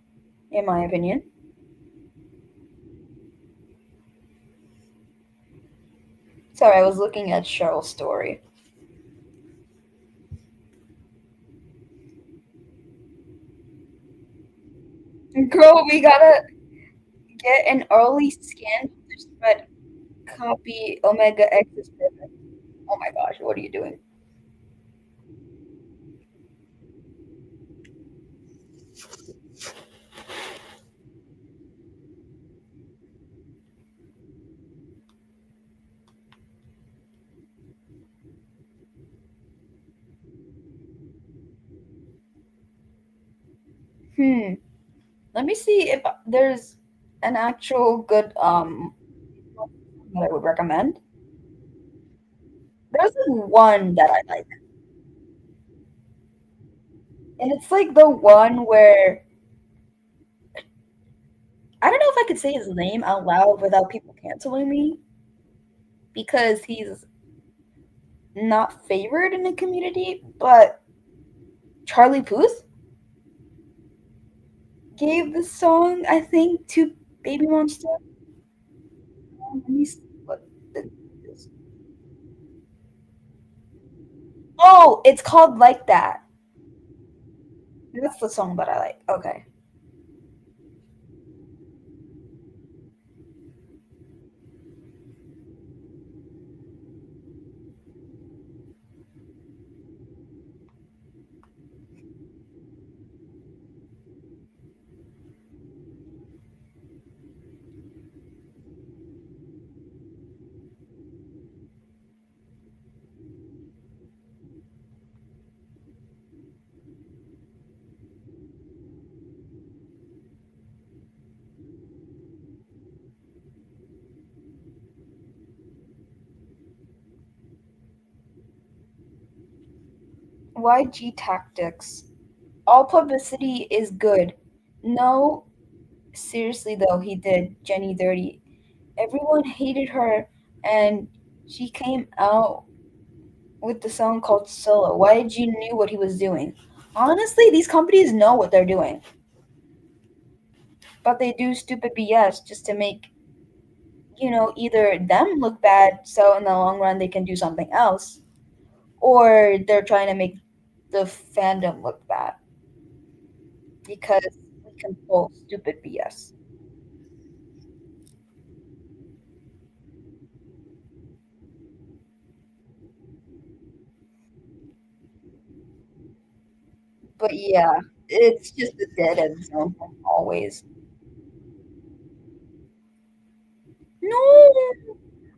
in my opinion. Sorry, I was looking at Cheryl's story. Girl, we gotta get an early scan for this spread. Copy Omega X is perfect. Oh my gosh, what are you doing? Hmm. Let me see if there's an actual good that I would recommend. There's one that I like, and it's like the one where I don't know if I could say his name out loud without people canceling me because he's not favored in the community, but Charlie Puth gave the song, I think, to Baby Monster. Let me see what it is. Oh, it's called Like That. That's the song that I like. Okay. YG Tactics. All publicity is good. No, seriously though, he did Jenny dirty. Everyone hated her, and she came out with the song called Solo. YG knew what he was doing. Honestly, these companies know what they're doing, but they do stupid BS just to make, either them look bad so in the long run they can do something else, or they're trying to make the fandom look bad because we can pull stupid BS. But yeah, it's just a dead end zone always. No!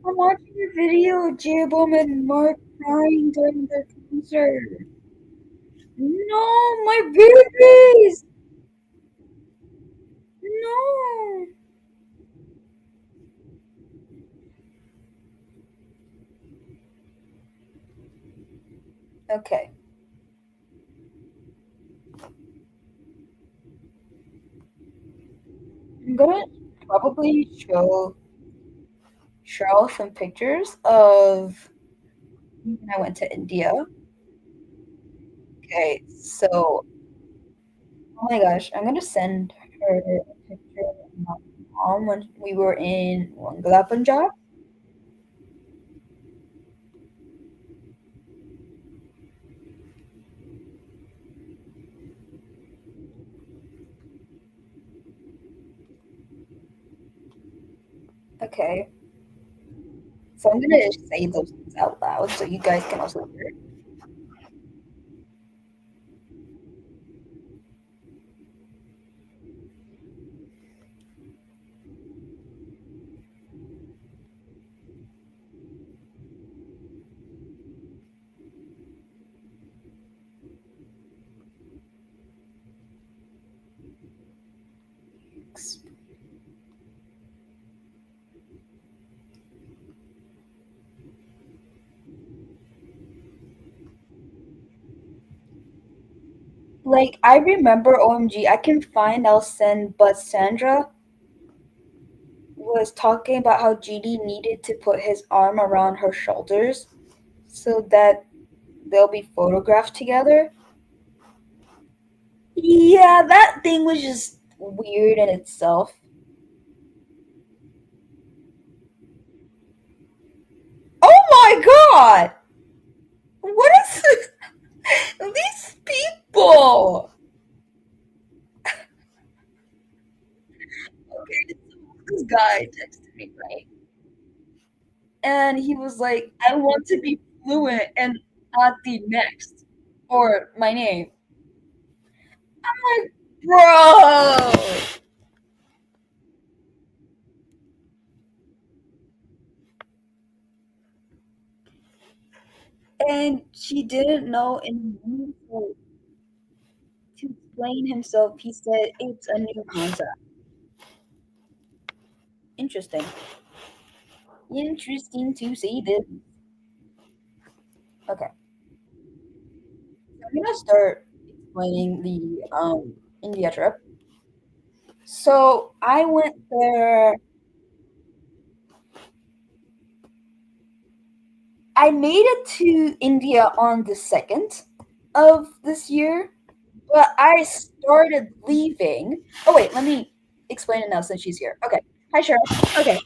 I'm watching a video of J-Bum and Mark crying during their concert. No, my babies! No! Okay, I'm gonna probably show Cheryl some pictures of when I went to India. Okay, so, oh my gosh, I'm gonna send her a picture of my mom when we were in Wangala, Punjab. Okay, so I'm gonna say those things out loud so you guys can also hear. like I remember OMG, I can find, I'll send, but Sandra was talking about how GD needed to put his arm around her shoulders so that they'll be photographed together. Yeah, that thing was just weird in itself. Oh my god! What is this? These people? Okay, this guy texted me, right? And he was like, I want to be fluent and add the next or my name. I'm like, bro. And she didn't know in the moment, so to explain himself, he said it's a new concept. Interesting. Interesting to see this. Okay, I'm gonna start explaining the India trip. So I went there. I made it to India on the 2nd of this year, but I started leaving. Oh wait, let me explain it now since she's here. Okay. Hi Cheryl. Okay.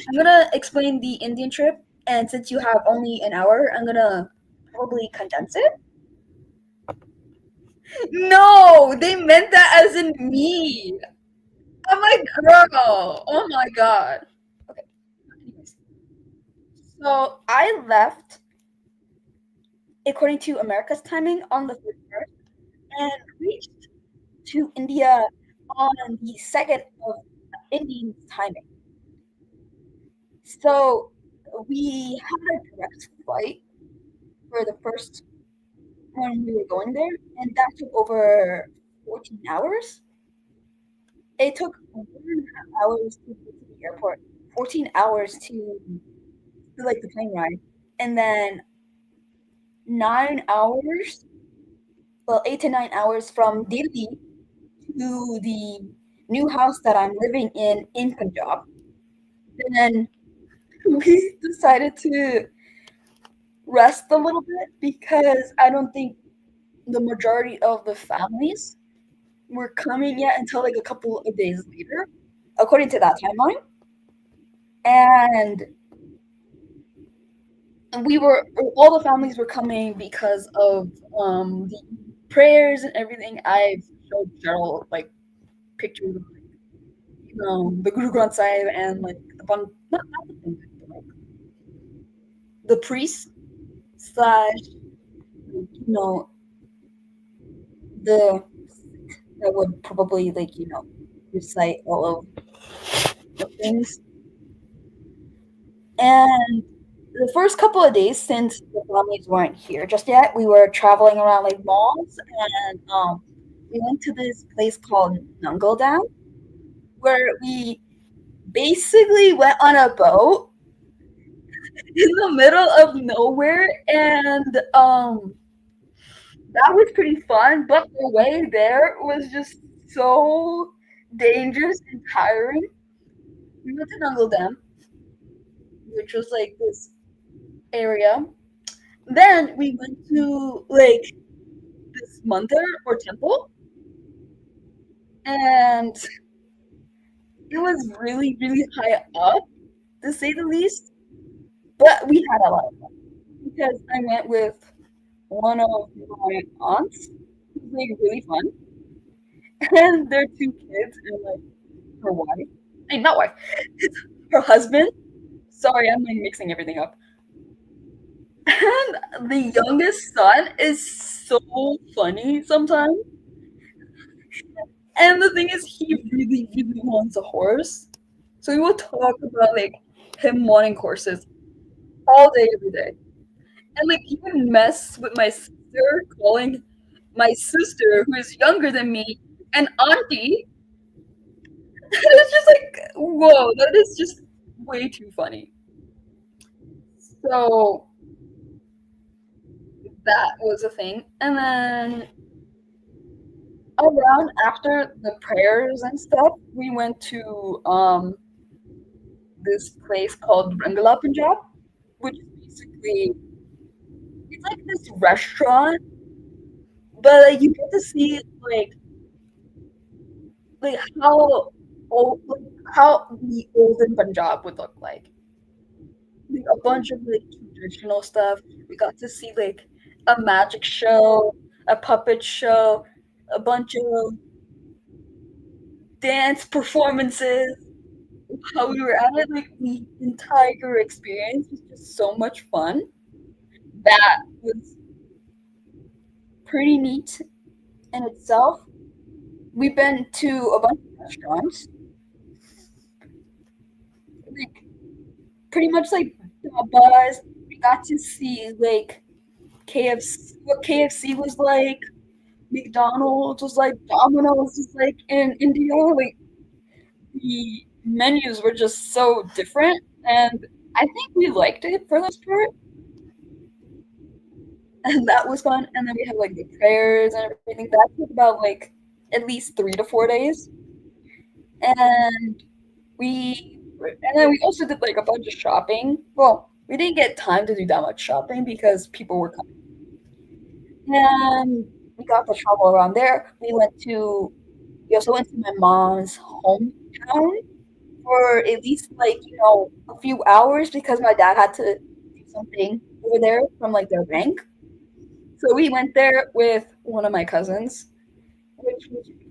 I'm gonna explain the Indian trip, and since you have only an hour, I'm gonna probably condense it. No, they meant that as in me. I'm like, girl. Oh my god. Okay. Anyways, so I left according to America's timing on the 31st and reached to India on the 2nd of Indian timing. So we had a direct flight for the first when we were going there, and that took over 14 hours. It took 1.5 hours to get to the airport, 14 hours to like the plane ride, and then 9 hours, well, 8 to 9 hours from Delhi to the new house that I'm living in Punjab. And then we decided to rest a little bit because I don't think the majority of the families were coming yet until like a couple of days later, according to that timeline. And we were all the families were coming because of the prayers and everything. I've showed Cheryl like pictures of like, the Guru Granth Sahib and like not the Pandit, but like the priest slash the that would probably like recite all of the things. And the first couple of days, since the families weren't here just yet, we were traveling around like malls, and we went to this place called Nungle Dam, where we basically went on a boat in the middle of nowhere, and that was pretty fun. But the way there was just so dangerous and tiring. We went to Nungle Dam, which was like this area. Then we went to like this mandir or temple, and it was really, really high up, to say the least. But we had a lot of fun because I went with one of my aunts, who's like really fun, and their two kids and like her wife. I mean, not wife, her husband. Sorry, I'm like mixing everything up. And the youngest son is so funny sometimes. And the thing is, he really, really wants a horse. So we will talk about like him wanting horses all day, every day. And like even mess with my sister, calling my sister, who is younger than me, an auntie. It's just like, whoa, that is just way too funny. So that was a thing. And then around after the prayers and stuff, we went to this place called Rangala Punjab, which is basically it's like this restaurant, but like you get to see like how old like how the olden Punjab would look like a bunch of like traditional stuff. We got to see like a magic show, a puppet show, a bunch of dance performances. How we were at it, like the entire experience was just so much fun. That was pretty neat in itself. We've been to a bunch of restaurants, like pretty much like bars. We got to see like KFC, what KFC was like, McDonald's was like, Domino's was like in India. Like the menus were just so different, and I think we liked it for the most part, and that was fun. And then we had like the prayers and everything. That took about like at least 3 to 4 days, and and then we also did like a bunch of shopping. Well, we didn't get time to do that much shopping because people were coming, and we got to travel around there. We also went to my mom's hometown for at least like a few hours because my dad had to do something over there from like their bank. So we went there with one of my cousins,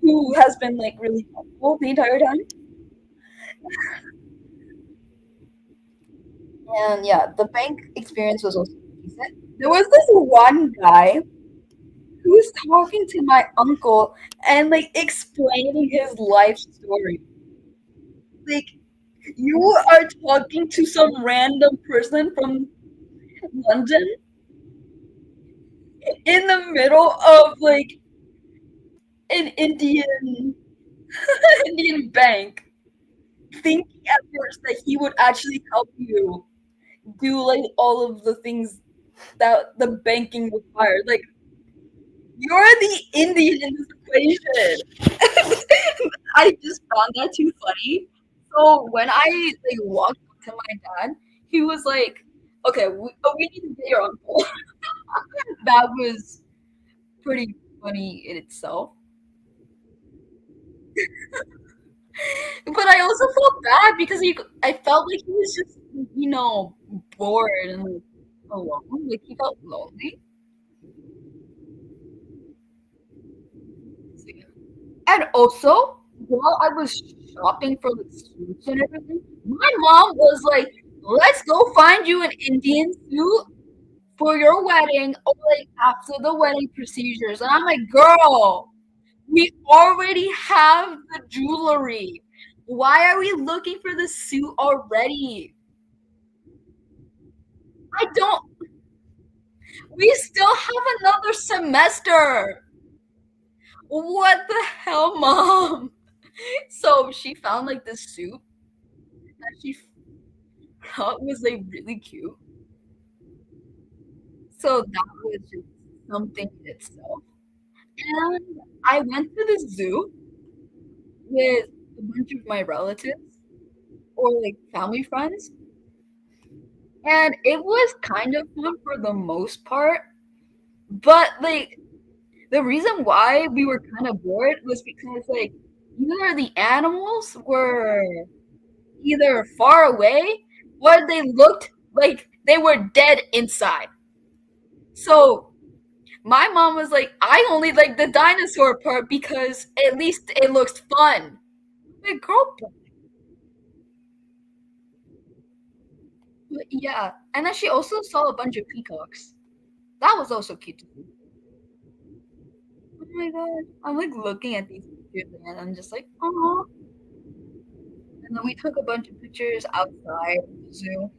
who has been like really helpful the entire time. And yeah, the bank experience was also decent. There was this one guy who was talking to my uncle and like explaining his life story. Like you are talking to some random person from London in the middle of like an Indian bank, thinking at first that he would actually help you do like all of the things that the banking required. Like you're the Indian in this equation. I just found that too funny. So when I like walked up to my dad, he was like, "Okay, we need to get your uncle." That was pretty funny in itself. But I also felt bad because I felt like he was just, bored and like alone. Like he felt lonely. So, yeah. And also, while I was shopping for the suits and everything, my mom was like, "Let's go find you an Indian suit for your wedding or like after the wedding procedures." And I'm like, "Girl, we already have the jewelry. Why are we looking for the suit already? I don't We still have another semester. What the hell, mom?" So she found like this suit that she thought was like really cute. So that was just something in itself. And I went to the zoo with a bunch of my relatives or like family friends. And it was kind of fun for the most part. But like the reason why we were kind of bored was because like either the animals were either far away or they looked like they were dead inside. So my mom was like, "I only like the dinosaur part because at least it looks fun." Like, girl, but yeah. And then she also saw a bunch of peacocks. That was also cute to see. Oh my god. I'm like looking at these pictures and I'm just like, oh. And then we took a bunch of pictures outside the zoo.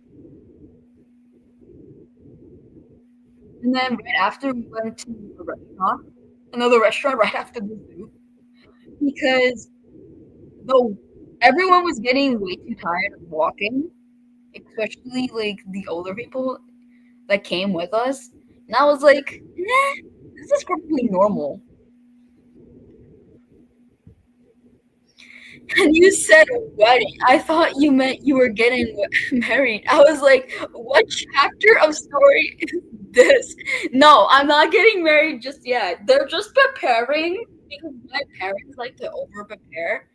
And then right after we went to a restaurant, another restaurant right after the zoo, because though everyone was getting way too tired of walking, especially like the older people that came with us. And I was like, this is probably normal. And you said wedding. I thought you meant you were getting married. I was like, what chapter of story is this? No, I'm not getting married just yet. They're just preparing because my parents like to over prepare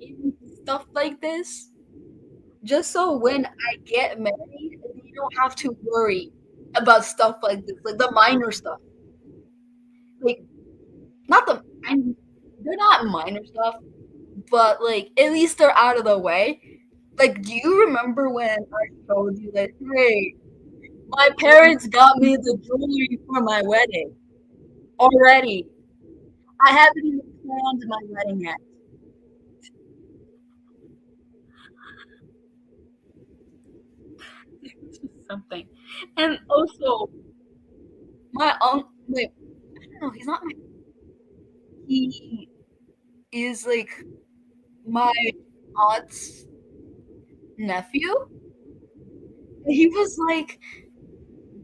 in stuff like this. Just so when I get married, they don't have to worry about stuff like this, like the minor stuff. Like not the they're not minor stuff, but like at least they're out of the way. Like, do you remember when I told you that, hey, my parents got me the jewelry for my wedding already? I haven't even planned my wedding yet. It's just something. And also, my uncle, wait, I don't know, he's not my, he is like my aunt's nephew. He was like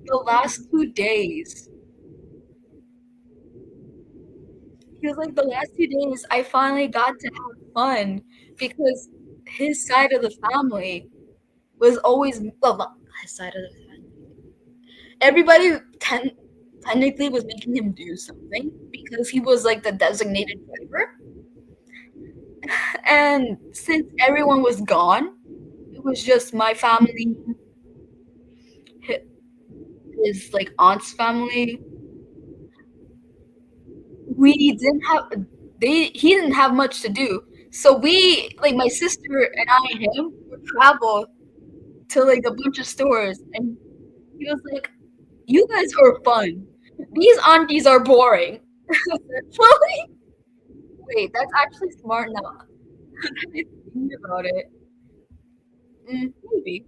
the last 2 days. He was like the last 2 days I finally got to have fun because his side of the family was always well, not his side of the family. Everybody technically was making him do something because he was like the designated driver. And since everyone was gone, it was just my family, his like aunt's family. We didn't have he didn't have much to do. So we like my sister and I and him would travel to like a bunch of stores and he was like, you guys are fun. These aunties are boring. Essentially. Wait, that's actually smart now. That I think about it. Maybe.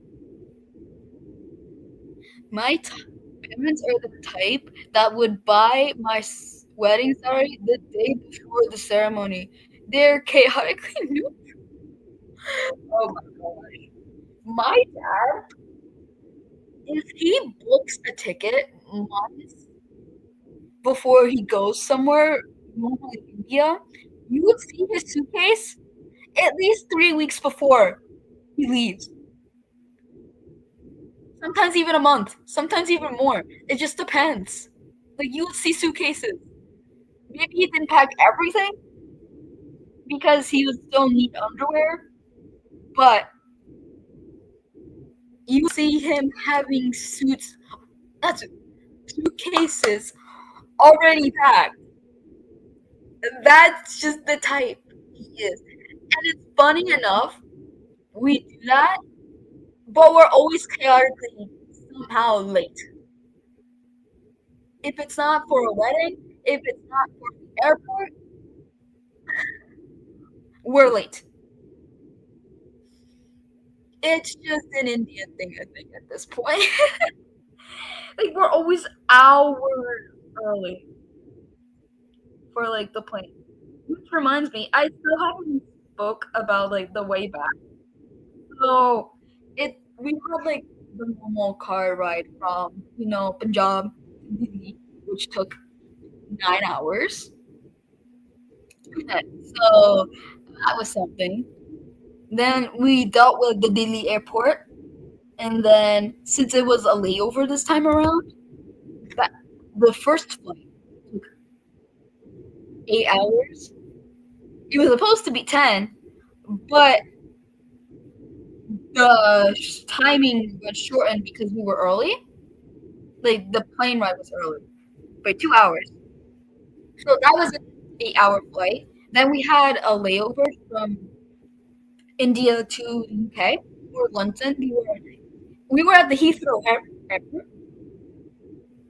My parents are the type that would buy my wedding saree the day before the ceremony. They're chaotically new. Oh my gosh. My dad, if he books a ticket months before he goes somewhere, normally India, you would see his suitcase at least 3 weeks before he leaves. Sometimes even a month, sometimes even more. It just depends. Like you would see suitcases. Maybe he didn't pack everything because he would still need underwear, but you see him having that's suitcases already packed. That's just the type he is. And it's funny enough, we do that, but we're always chaotically somehow late. If it's not for a wedding, if it's not for the airport, we're late. It's just an Indian thing, I think, at this point. Like we're always hours early for like the plane. Which reminds me, I still haven't spoke about like the way back. So we had like the normal car ride from Punjab to Delhi, which took 9 hours. Okay, so that was something. Then we dealt with the Delhi airport, and then since it was a layover this time around, that the first flight took 8 hours. It was supposed to be 10, but the timing got shortened because we were early. Like the plane ride was early by 2 hours. So that was an 8 hour flight. Then we had a layover from India to the UK or London. We were at the Heathrow airport.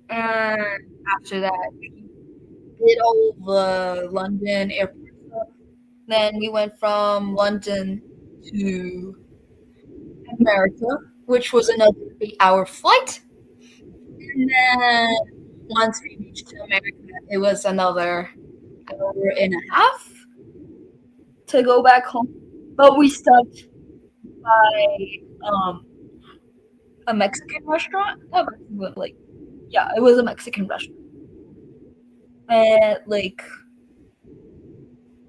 And after that, we did all the London airport stuff. Then we went from London to America, which was another 8 hour flight. And then once we reached America, it was another hour and a half to go back home. But we stopped by a Mexican restaurant. Not Mexican, but like, yeah, it was a Mexican restaurant. And like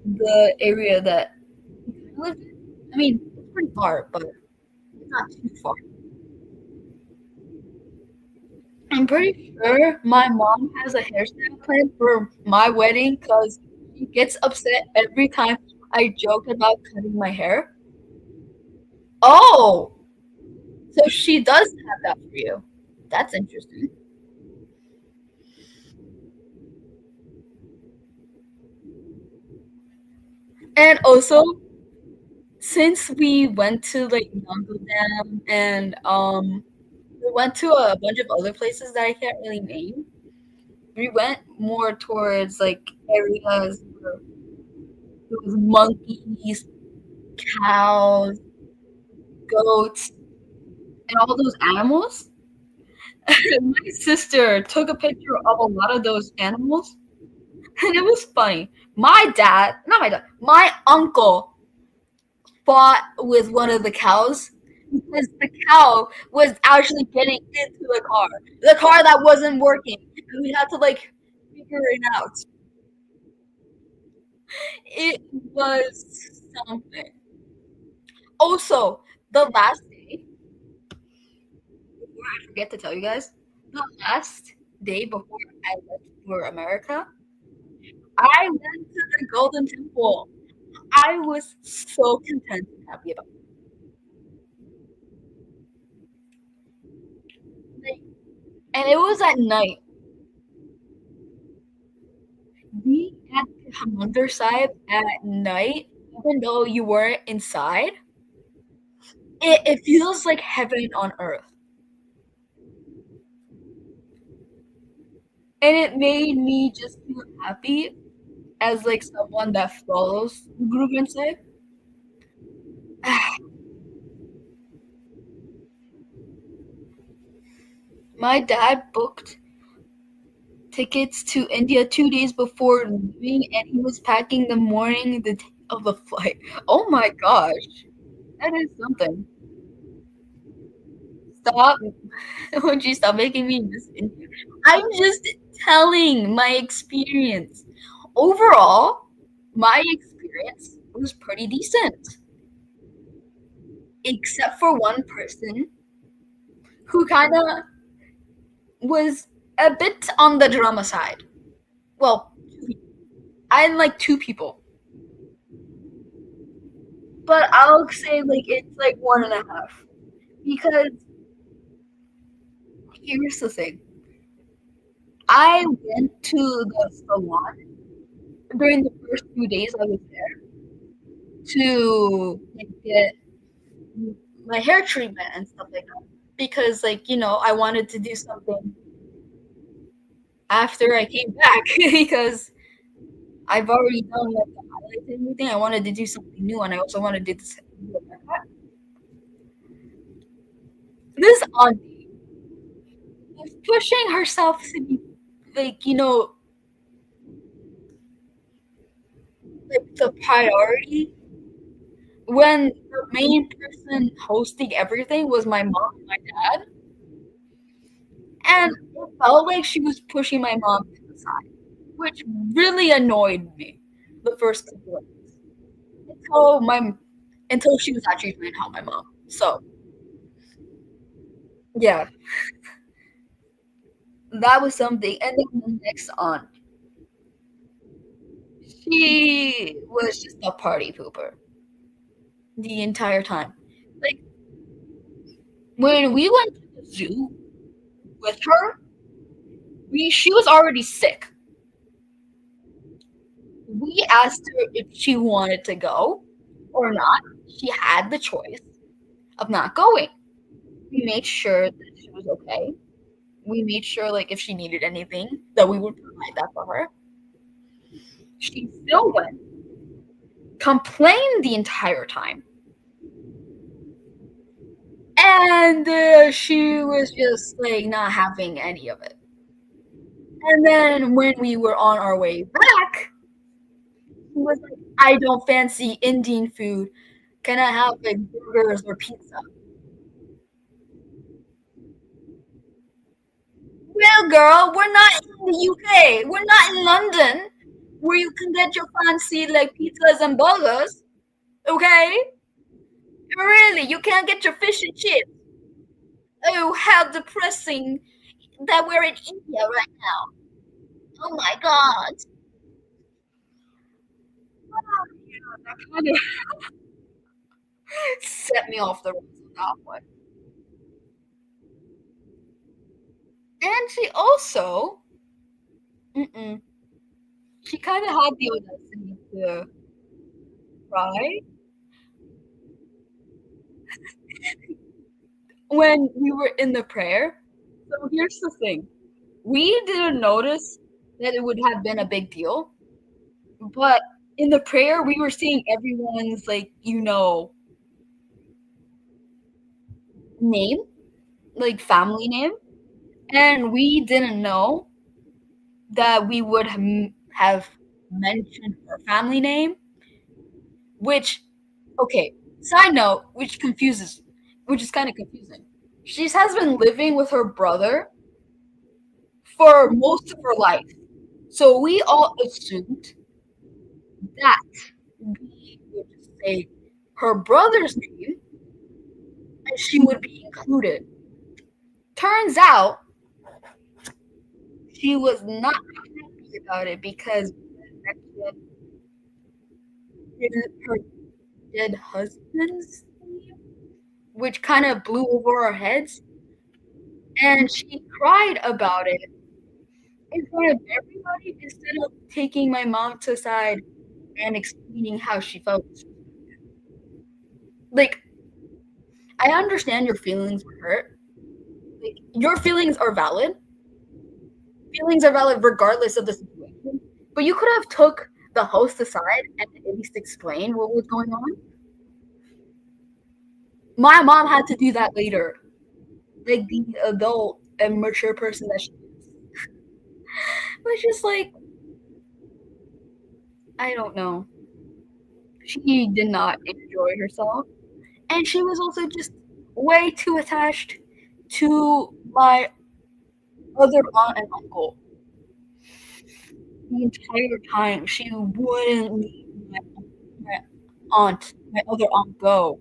the area that lived in. I mean, it's pretty far, but it's not too far. I'm pretty sure my mom has a hairstyle plan for my wedding because she gets upset every time I joke about cutting my hair. Oh, so she does have that for you. That's interesting. And also, since we went to like Yongo Dam and we went to a bunch of other places that I can't really name. We went more towards like areas where there was monkeys, cows, goats, and all those animals. My sister took a picture of a lot of those animals, and it was funny. My dad, not my dad, my uncle fought with one of the cows because the cow was actually getting into the car that wasn't working, and we had to like figure it out. It was something. Also, the last day, before I forget to tell you guys, the last day before I left for America, I went to the Golden Temple. I was so content and happy about it. And it was at night. Being at Hamandir Sahib at night, even though you weren't inside, it feels like heaven on earth. And it made me just feel happy as like someone that follows Guru Granth Sahib. My dad booked tickets to India 2 days before leaving, and he was packing the morning of the flight. Oh my gosh, that is something. Stop! Would you stop making me miss India? I'm just telling my experience. Overall, my experience was pretty decent, except for one person who kind of was a bit on the drama side. Well, I like two people, but I'll say like it's like one and a half because here's the thing. I went to the salon during the first 2 days I was there to like, get my hair treatment and stuff like that because like I wanted to do something after I came back because I've already done like the highlights and everything. I wanted to do something new, and I also wanted to do this auntie was pushing herself to be like like the priority when the main person hosting everything was my mom and my dad, and it felt like she was pushing my mom to the side, which really annoyed me the first couple of days until she was actually trying to help my mom. So yeah, that was something. And then the next aunt, she was just a party pooper the entire time. Like when we went to the zoo with her, she was already sick. We asked her if she wanted to go or not. She had the choice of not going. We made sure that she was okay. We made sure, like, if she needed anything, that we would provide that for her. She still went, complained the entire time, and she was just like not having any of it. And then when we were on our way back, she was like, "I don't fancy Indian food. Can I have like burgers or pizza?" Well, girl, we're not in the UK. We're not in London, where you can get your fancy like pizzas and burgers. Okay? Really, you can't get your fish and chips. Oh, how depressing that we're in India right now. Oh my god. That kind of set me off the rails on that one. And she also, she kind of had the audacity to cry when we were in the prayer. So here's the thing. We didn't notice that it would have been a big deal, but in the prayer, we were seeing everyone's, like, name, like family name, and we didn't know that we would have mentioned her family name, which, okay, side note, which is kind of confusing. She has been living with her brother for most of her life. So we all assumed that we would just say her brother's name and she would be included. Turns out she was not happy about it because her dead husband's name, which kind of blew over our heads. And she cried about it in front of everybody instead of taking my mom to the side and explaining how she felt. Like, I understand your feelings were hurt. Like, your feelings are valid. Feelings are valid regardless of the situation. But you could have took the host aside and at least explain what was going on. My mom had to do that later. Like the adult and mature person that she is. Was just like, I don't know. She did not enjoy herself. And she was also just way too attached to my other aunt and uncle. The entire time she wouldn't leave my other aunt go.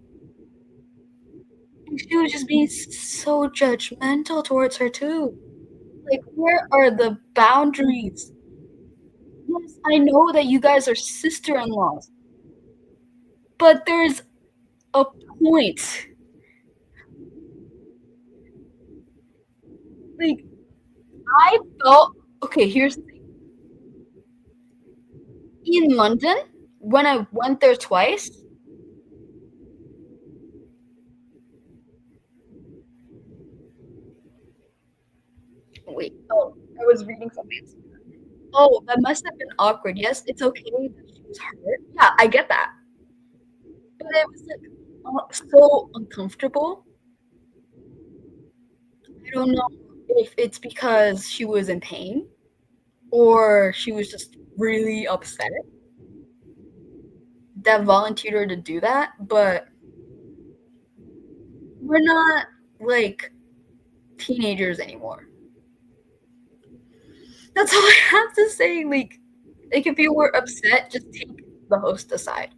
And she was just being so judgmental towards her too. Like, where are the boundaries? Yes, I know that you guys are sister-in-laws, but there's a point. Like, I felt okay, here's the thing. In London, when I went there twice, wait, oh, I was reading something. Oh, that must have been awkward. Yes, it's okay that she was hurt. Yeah, I get that. But it was like so uncomfortable. I don't know if it's because she was in pain or she was just really upset that volunteered her to do that, but we're not like teenagers anymore. That's all I have to say. Like if you were upset, just take the host aside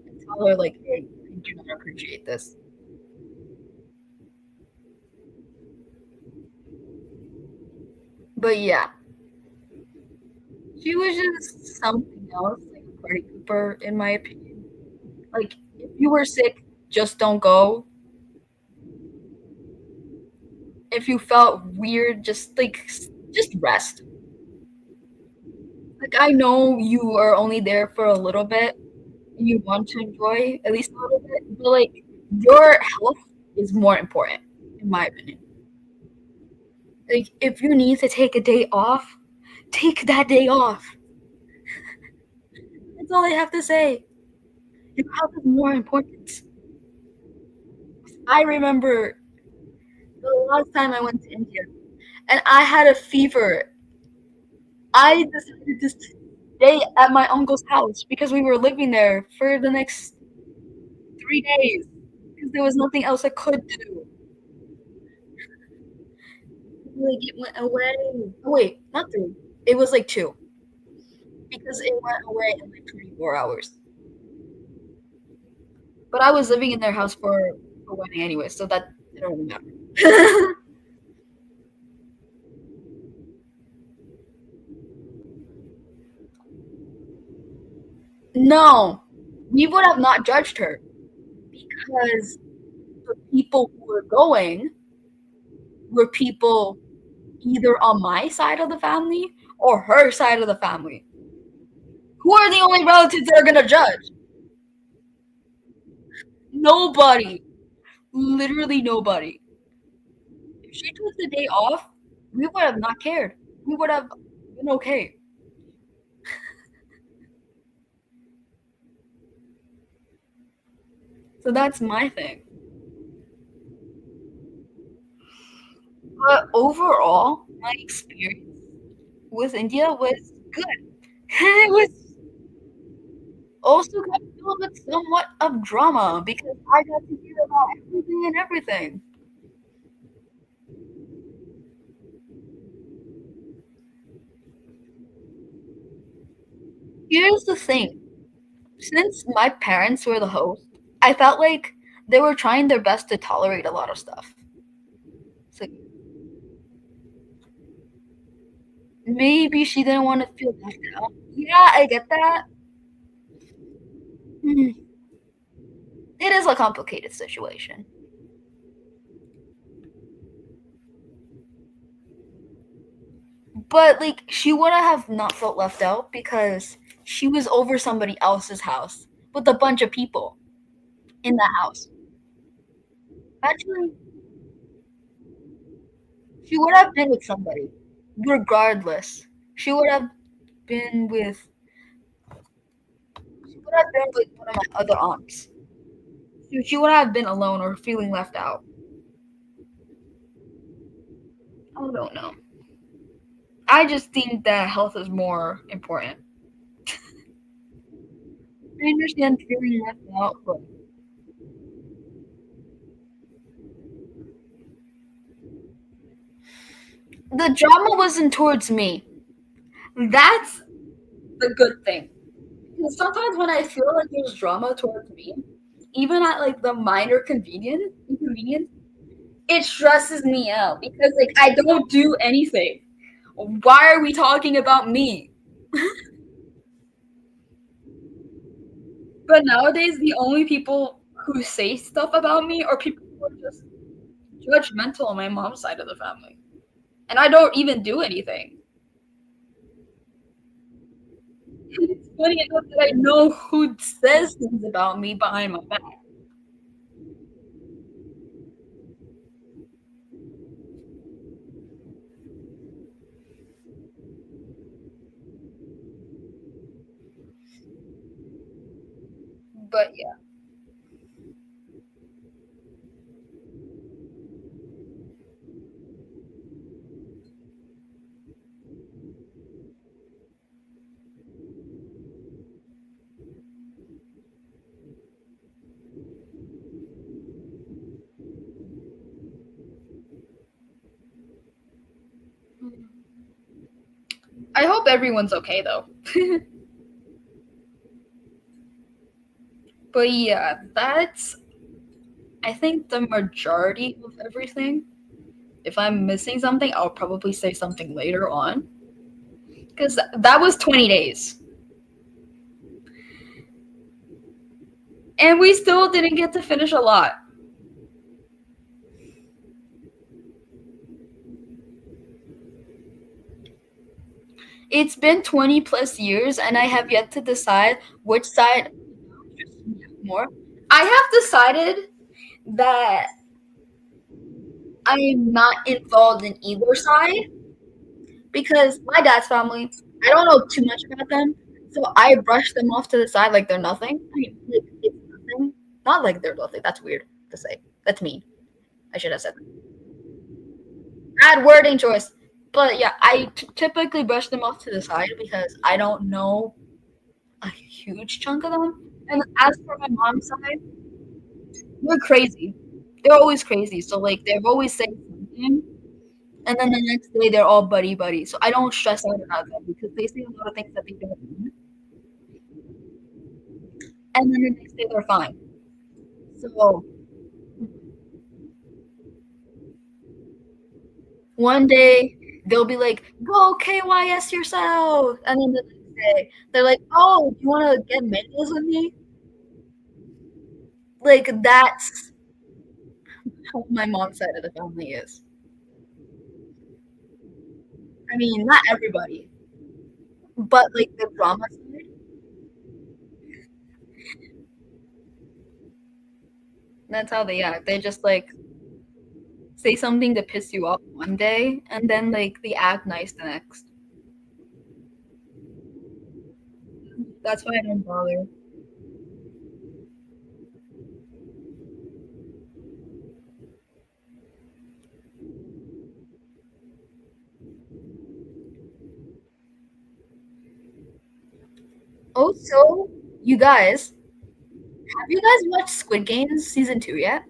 and tell her like, hey, I do not appreciate this. But yeah, she was just something else, like a party pooper, in my opinion. Like if you were sick, just don't go. If you felt weird, just rest. Like I know you are only there for a little bit. You want to enjoy at least a little bit, but like your health is more important, in my opinion. Like if you need to take a day off, take that day off. That's all I have to say. Your health is more important. I remember the last time I went to India and I had a fever. I decided to stay at my uncle's house because we were living there for the next 3 days because there was nothing else I could do. Like it went away. Oh, wait, not 3. It was like 2 because it went away in like 24 hours. But I was living in their house for a wedding anyway, so that didn't really matter. No, we would have not judged her because the people who were going were people either on my side of the family or her side of the family. Who are the only relatives that are gonna judge? Nobody. Literally nobody. If she took the day off, we would have not cared. We would have been okay. So that's my thing. But overall, my experience with India was good. It was also kind of filled with somewhat of drama because I got to hear about everything and everything. Here's the thing. Since my parents were the host, I felt like they were trying their best to tolerate a lot of stuff. So maybe she didn't want to feel left out. Yeah, I get that. Hmm. It is a complicated situation. But like she would have not felt left out because she was over somebody else's house with a bunch of people in that house. Actually, she would have been with somebody, regardless. She would have been with. She would have been with one of my other aunts. She would have been alone or feeling left out. I don't know. I just think that health is more important. I understand feeling left out, but the drama wasn't towards me. That's the good thing. Because sometimes when I feel like there's drama towards me, even at like the minor inconvenience, it stresses me out because like I don't do anything. Why are we talking about me? But nowadays, the only people who say stuff about me are people who are just judgmental on my mom's side of the family. And I don't even do anything. It's funny enough that I know who says things about me behind my back. But yeah. I hope everyone's okay though. But yeah, that's I think the majority of everything. If I'm missing something, I'll probably say something later on. Because that was 20 days. And we still didn't get to finish a lot. It's been 20 plus years, and I have yet to decide which side more. I have decided that I am not involved in either side because my dad's family, I don't know too much about them, so I brush them off to the side like they're nothing. I mean, like, it's nothing. Not like they're nothing. That's weird to say. That's mean. I should have said that. Bad wording choice. But yeah, I typically brush them off to the side because I don't know a huge chunk of them. And as for my mom's side, they're crazy. They're always crazy. So like they're always saying something, and then the next day they're all buddy buddy. So I don't stress out about them because they say a lot of things that they don't mean, and then the next day they're fine. So one day they'll be like, "Go KYS yourself," and then the next day they're like, "Oh, you want to get mangoes with me?" Like that's how my mom's side of the family is. I mean, not everybody, but like the drama side, that's how they act. They just like say something to piss you off one day, and then like they act nice the next. That's why I don't bother. Also, you guys, have you guys watched Squid Games season 2 yet?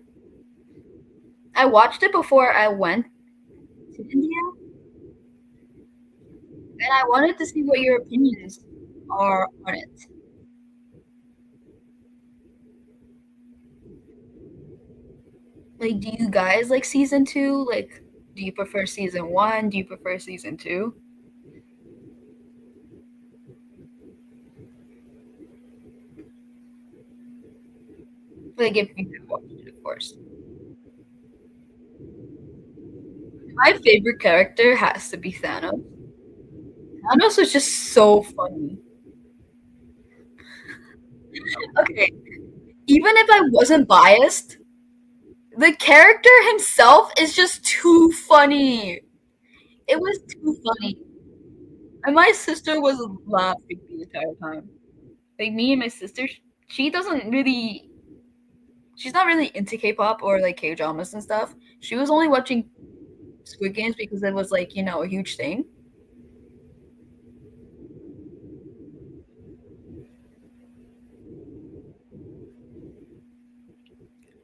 I watched it before I went to India, and I wanted to see what your opinions are on it. Like, do you guys like season 2? Like, do you prefer season 1? Do you prefer season 2? Like, if you have watched it, of course. My favorite character has to be Thanos. Thanos was just so funny. Okay, even if I wasn't biased, the character himself is just too funny. It was too funny. And my sister was laughing the entire time. Like me and my sister, she doesn't really, she's not really into K-pop or like K-dramas and stuff. She was only watching Squid Games because it was like, a huge thing.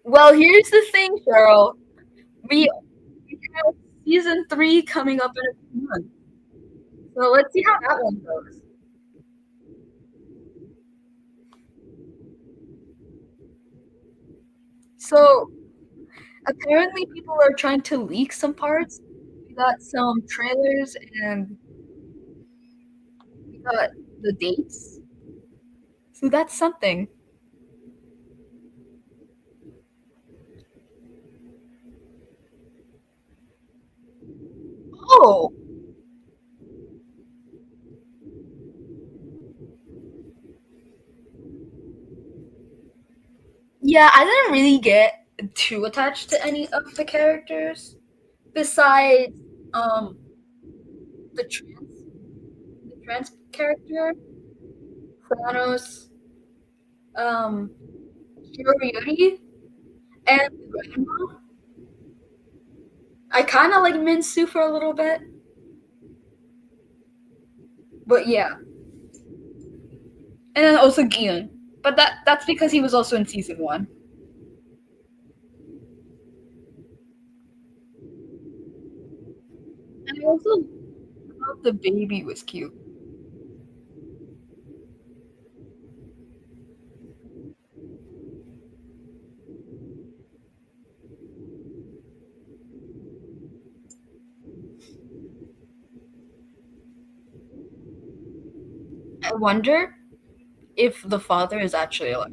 Well, here's the thing, Cheryl. We have season 3 coming up in a few months. So let's see how that one goes. So apparently people are trying to leak some parts. We got some trailers and we got the dates. So that's something. Oh, yeah, I didn't really get too attached to any of the characters besides um the trans character, Thanos, um Shiroyuri, and the grandma. I kind of like Minsu for a little bit, but yeah, and then also Gion. But that's because he was also in season 1. And I also thought the baby was cute. I wonder if the father is actually alive.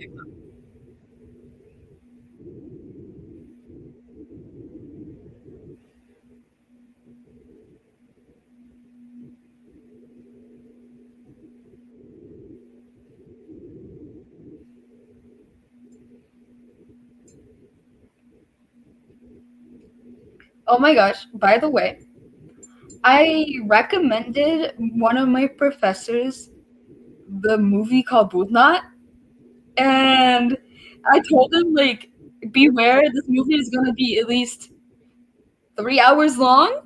Oh my gosh, by the way, I recommended one of my professors the movie called Budnat, and I told him like, beware, this movie is gonna be at least 3 hours long.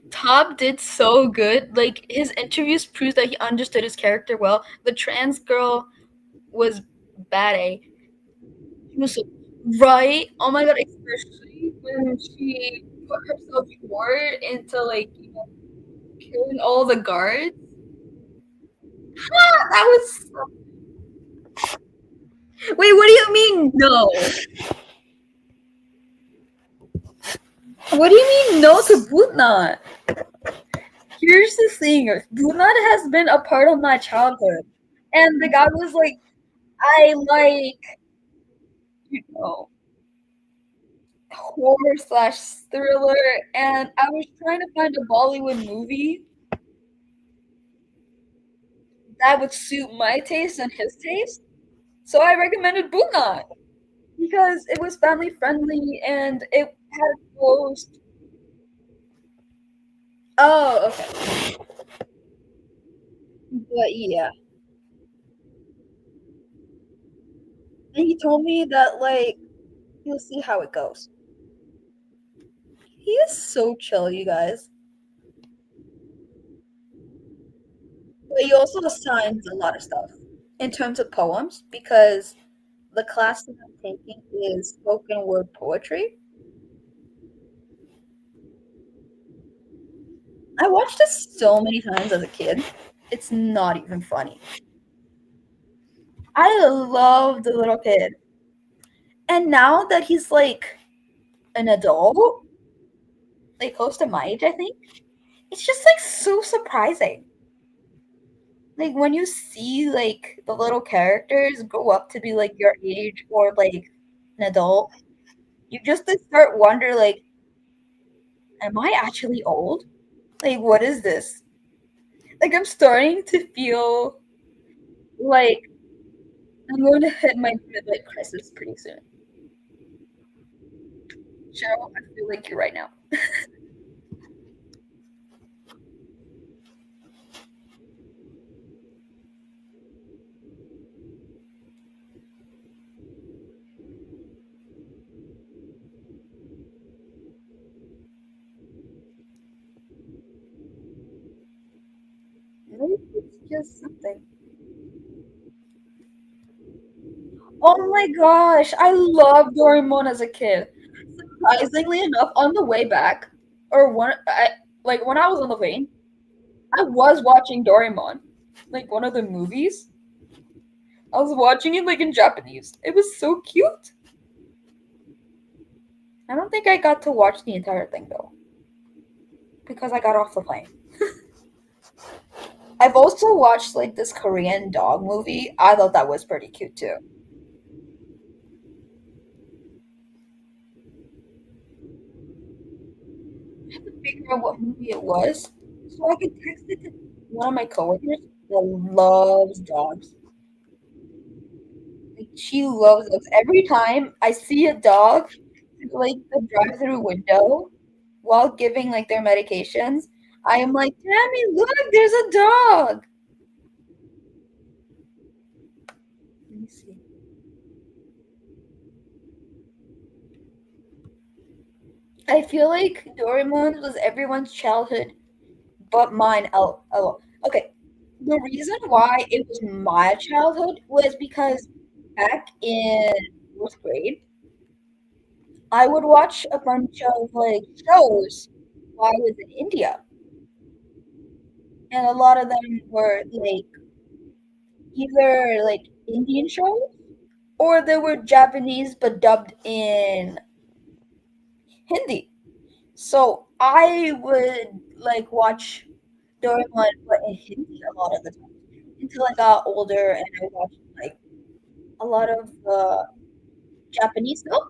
Tom did so good. Like his interviews proves that he understood his character well. The trans girl was bad A. She was so, right. Oh my god, especially when she put herself forward into like killing all the guards. That was Wait, what do you mean no? What do you mean no to Bhutnath? Here's the thing, Bhutnath has been a part of my childhood. And the guy was like, I like, you know, horror slash thriller, and I was trying to find a Bollywood movie that would suit my taste and his taste. So I recommended Bhutnath because it was family friendly and it had closed. Oh, okay. But yeah. And he told me that, like, you'll see how it goes. He is so chill, you guys. But he also assigns a lot of stuff in terms of poems because the class that I'm taking is spoken word poetry. I watched this so many times as a kid. It's not even funny. I love the little kid. And now that he's like an adult, like close to my age, I think, it's just like so surprising. Like when you see like the little characters grow up to be like your age or like an adult, you just start wonder like, am I actually old? Like what is this? Like I'm starting to feel like I'm going to hit my midlife crisis pretty soon. Cheryl, I feel like you right now. Maybe it's just something. Oh my gosh, I loved Doraemon as a kid. Surprisingly enough, on the way back, or like when I was on the plane, I was watching Doraemon, like one of the movies. I was watching it like in Japanese. It was so cute. I don't think I got to watch the entire thing though, because I got off the plane. I've also watched like this Korean dog movie. I thought that was pretty cute too. I had to figure out what movie it was so I could text it to one of my coworkers that loves dogs. Like she loves dogs. Every time I see a dog through, like the drive-through window while giving like their medications, I am like, Tammy, look, there's a dog. Let me see. I feel like Doraemon was everyone's childhood but mine. Okay. The reason why it was my childhood was because back in fourth grade, I would watch a bunch of like shows while I was in India, and a lot of them were like either like Indian shows or they were Japanese but dubbed in Hindi. So I would like watch Doraemon but in Hindi a lot of the time until I got older and I watched like a lot of Japanese stuff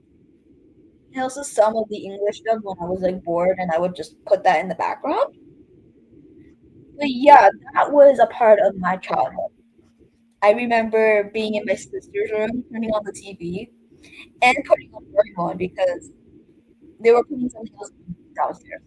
and also some of the English stuff when I was like bored and I would just put that in the background. But yeah, that was a part of my childhood. I remember being in my sister's room, turning on the TV, and putting on Doraemon because they were putting something else downstairs.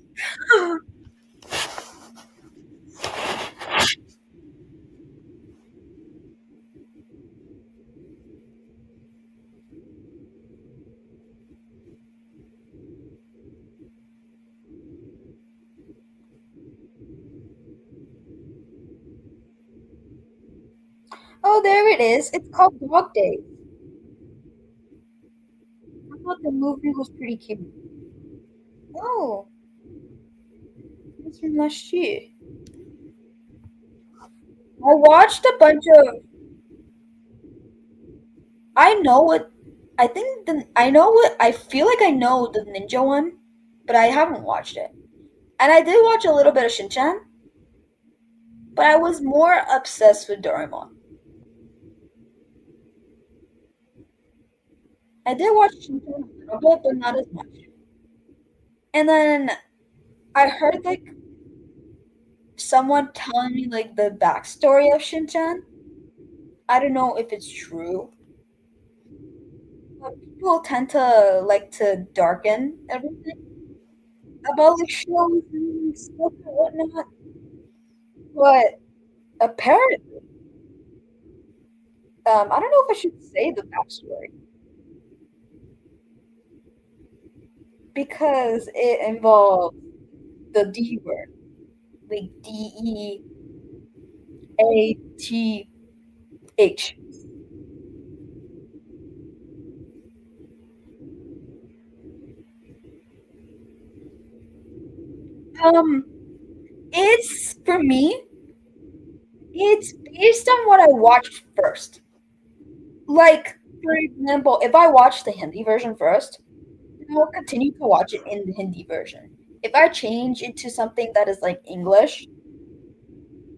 Oh, there it is. It's called Dog Days. I thought the movie was pretty cute. Oh, it's from last year. I watched a bunch of. I know what. I think the. I know what. I feel like I know the ninja one, but I haven't watched it. And I did watch a little bit of Shinchan, but I was more obsessed with Doraemon. I did watch Shinchan a little bit, but not as much. And then I heard like someone telling me like the backstory of Shinchan. I don't know if it's true, but people tend to like to darken everything about like shows and stuff and whatnot. But apparently, I don't know if I should say the backstory because it involves the D word, like DEATH. Um, it's for me. It's based on what I watched first. Like, for example, if I watch the Hindi version first, then I'll continue to watch it in the Hindi version. If I change it to something that is like English,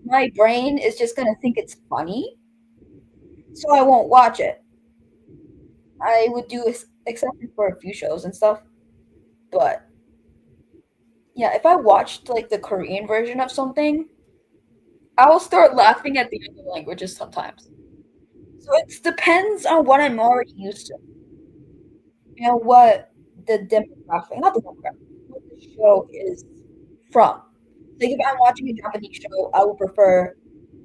my brain is just gonna think it's funny, so I won't watch it. I would do exception for a few shows and stuff, but yeah, if I watched like the Korean version of something, I will start laughing at the other languages sometimes. So it depends on what I'm already used to. You know what the demographic, not the demographic, what the show is from. Like if I'm watching a Japanese show, I would prefer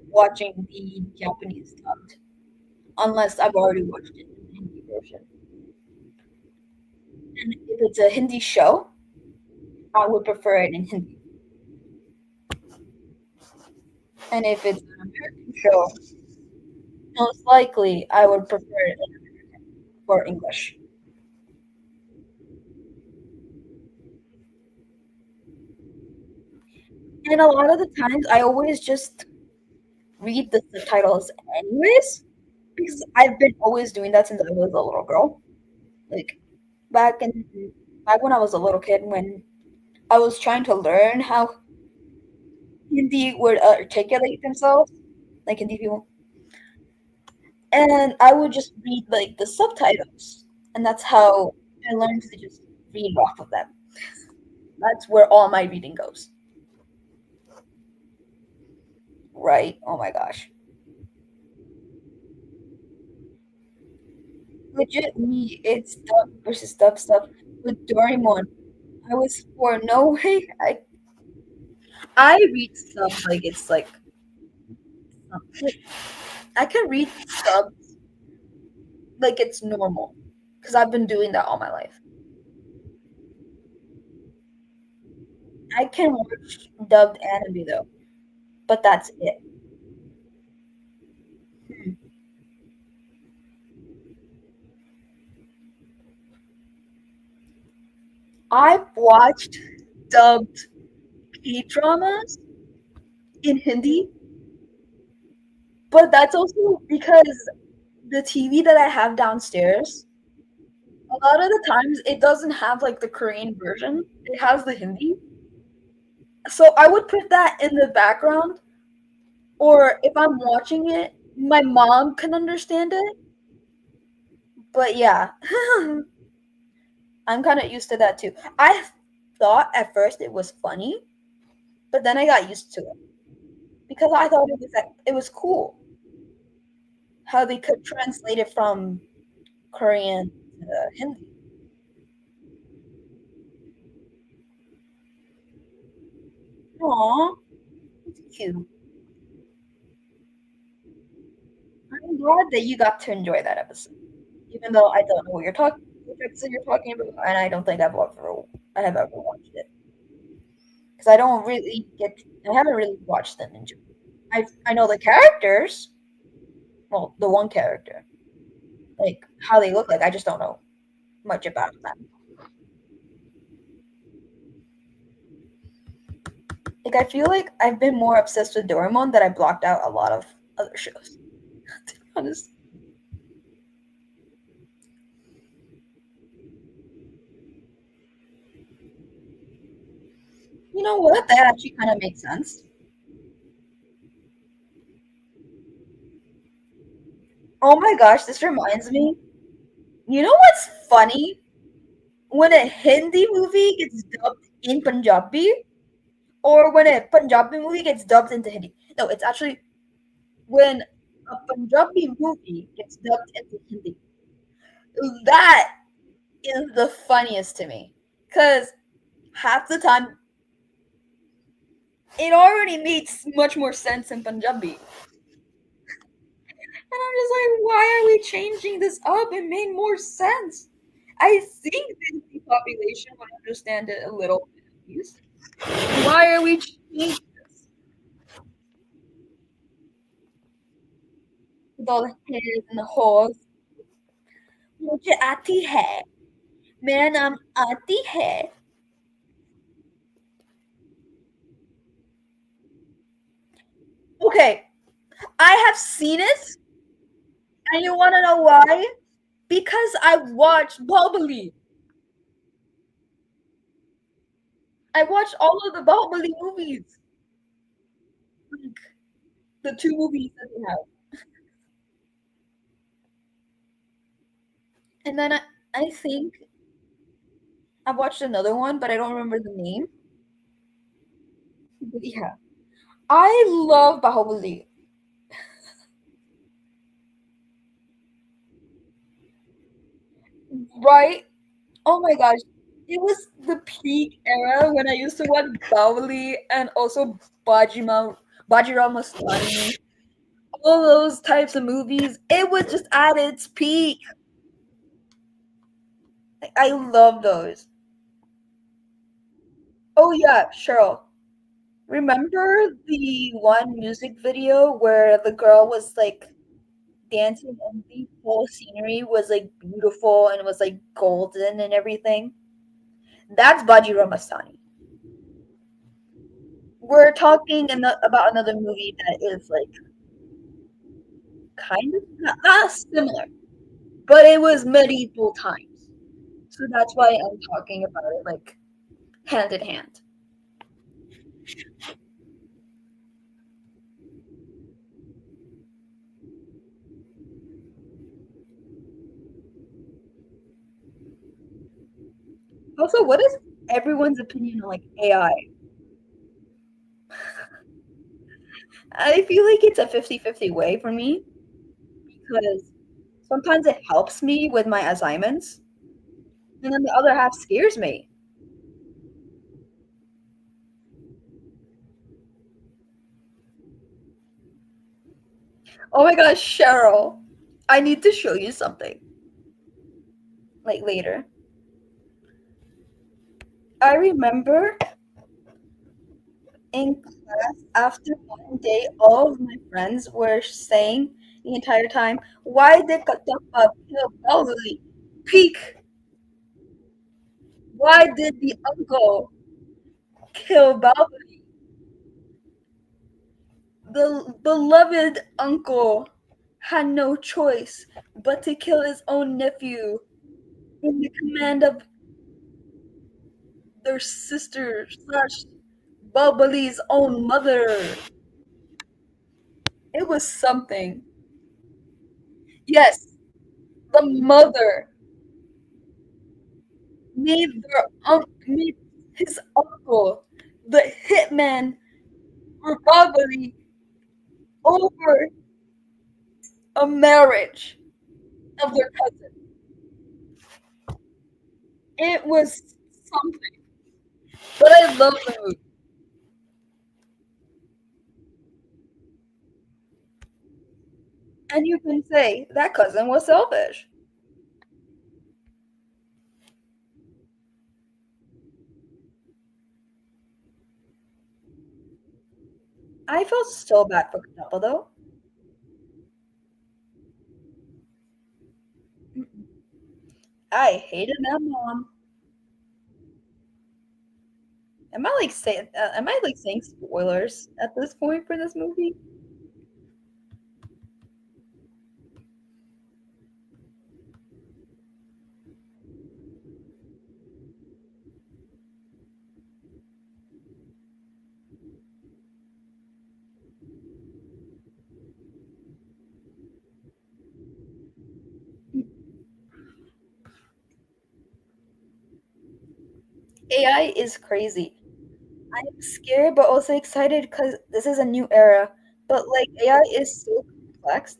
watching the Japanese dubbed, unless I've already watched it in the Hindi version. And if it's a Hindi show, I would prefer it in Hindi. And if it's an American show, most likely I would prefer it in American or English. And a lot of the times, I always just read the subtitles anyways, because I've been always doing that since I was a little girl. Like back in back when I was a little kid, when I was trying to learn how Hindi would articulate themselves, like Hindi people, and I would just read like the subtitles, and that's how I learned to just read off of them. That's where all my reading goes. Right? Oh my gosh. Legit me, it's dub versus dub stuff with Doraemon. I was for no way. I read stuff like it's like I can read subs like it's normal because I've been doing that all my life. I can watch dubbed anime though, but that's it. Hmm. I've watched dubbed K dramas in Hindi, but that's also because the TV that I have downstairs, a lot of the times it doesn't have like the Korean version. It has the Hindi. So I would put that in the background, or if I'm watching it, my mom can understand it. But yeah, I'm kind of used to that too. I thought at first it was funny, but then I got used to it because I thought it was cool how they could translate it from Korean to Hindi. Aw, it's cute. I'm glad that you got to enjoy that episode, even though I don't know what episode you're talking about, and I don't think I have ever watched it because I don't really get, I haven't really watched the ninja. I know the characters, well, the one character, like how they look like. I just don't know much about them. Like I feel like I've been more obsessed with Doraemon that I blocked out a lot of other shows. To be honest. You know what? That actually kind of makes sense. Oh my gosh, this reminds me. You know what's funny? When a Hindi movie gets dubbed in Punjabi, or when a Punjabi movie gets dubbed into Hindi. No, it's actually when a Punjabi movie gets dubbed into Hindi. That is the funniest to me. Because half the time, it already makes much more sense in Punjabi. And I'm just like, why are we changing this up? It made more sense. I think the Hindi population would understand it a little bit at least. Why are we changing this? With all the hairs and the holes. मुझे आती है मेरा नाम आती है. Okay, I have seen it, and you want to know why? Because I watched Bahubali. I watched all of the Bahubali movies, like the two movies that they have. And then I think I watched another one, but I don't remember the name. But yeah, I love Bahubali. Right? Oh my gosh, it was the peak era when I used to watch Bahubali and also Bajirao Mastani. All those types of movies. It was just at its peak. I love those. Oh yeah, Cheryl. Remember the one music video where the girl was like dancing and the whole scenery was like beautiful and was like golden and everything? That's Baji Ramastani. We're talking about another movie that is like kind of not similar, but it was medieval times. So that's why I'm talking about it like hand in hand. Also, what is everyone's opinion on like AI? I feel like it's a 50-50 way for me because sometimes it helps me with my assignments, and then the other half scares me. Oh my gosh, Cheryl, I need to show you something like later. I remember in class after one day, all of my friends were saying the entire time, "Why did Katapa kill Elderly? Peak! Why did the uncle kill Balbali? The beloved uncle had no choice but to kill his own nephew in the command of their sister slash Balbali's own mother." It was something. Yes, the mother made his uncle the hitman for Balbali over a marriage of their cousin. It was something. But I love the movie. And you can say that cousin was selfish. I felt so bad for Kadapa though. I hated that mom. Am I like saying spoilers at this point for this movie? AI is crazy. I'm scared but also excited because this is a new era. But like AI is so complex.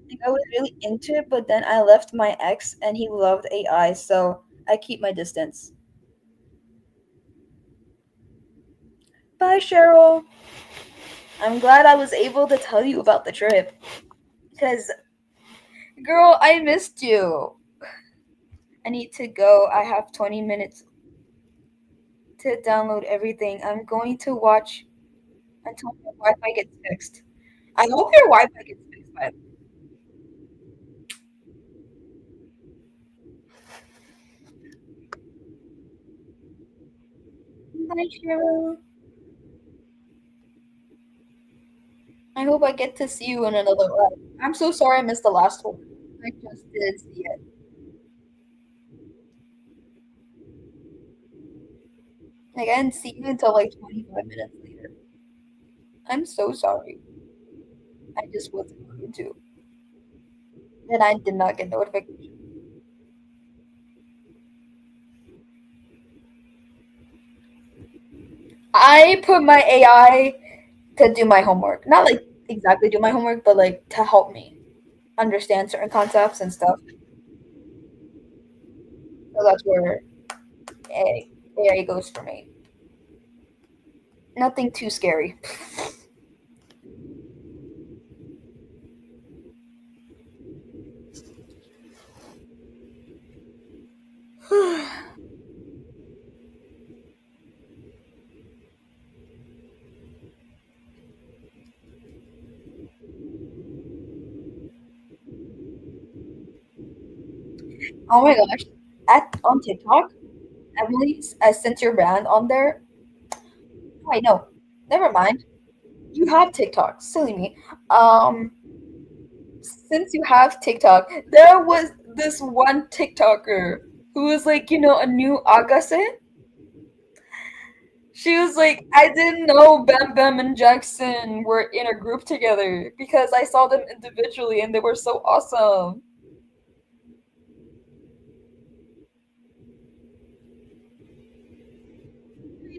Like, I was really into it, but then I left my ex and he loved AI, so I keep my distance. Bye, Cheryl. I'm glad I was able to tell you about the trip. Because, girl, I missed you. I need to go. I have 20 minutes to download everything. I'm going to watch until my Wi Fi gets fixed. I hope your Wi Fi gets fixed by Bye, Cheryl. I hope I get to see you in another life. I'm so sorry I missed the last one. I just did see it. Like, I didn't see you until like 25 minutes later. I'm so sorry. I just wasn't going to. And I did not get notification. I put my AI to do my homework. Not like exactly do my homework, but like to help me understand certain concepts and stuff. So that's where AI goes for me. Nothing too scary. Oh my gosh. On TikTok, Emily, since you're banned on there, wait, no, never mind. You have TikTok. Silly me. Um, since you have TikTok, there was this one TikToker who was like, a new Agase. She was like, I didn't know Bam Bam and Jackson were in a group together because I saw them individually and they were so awesome.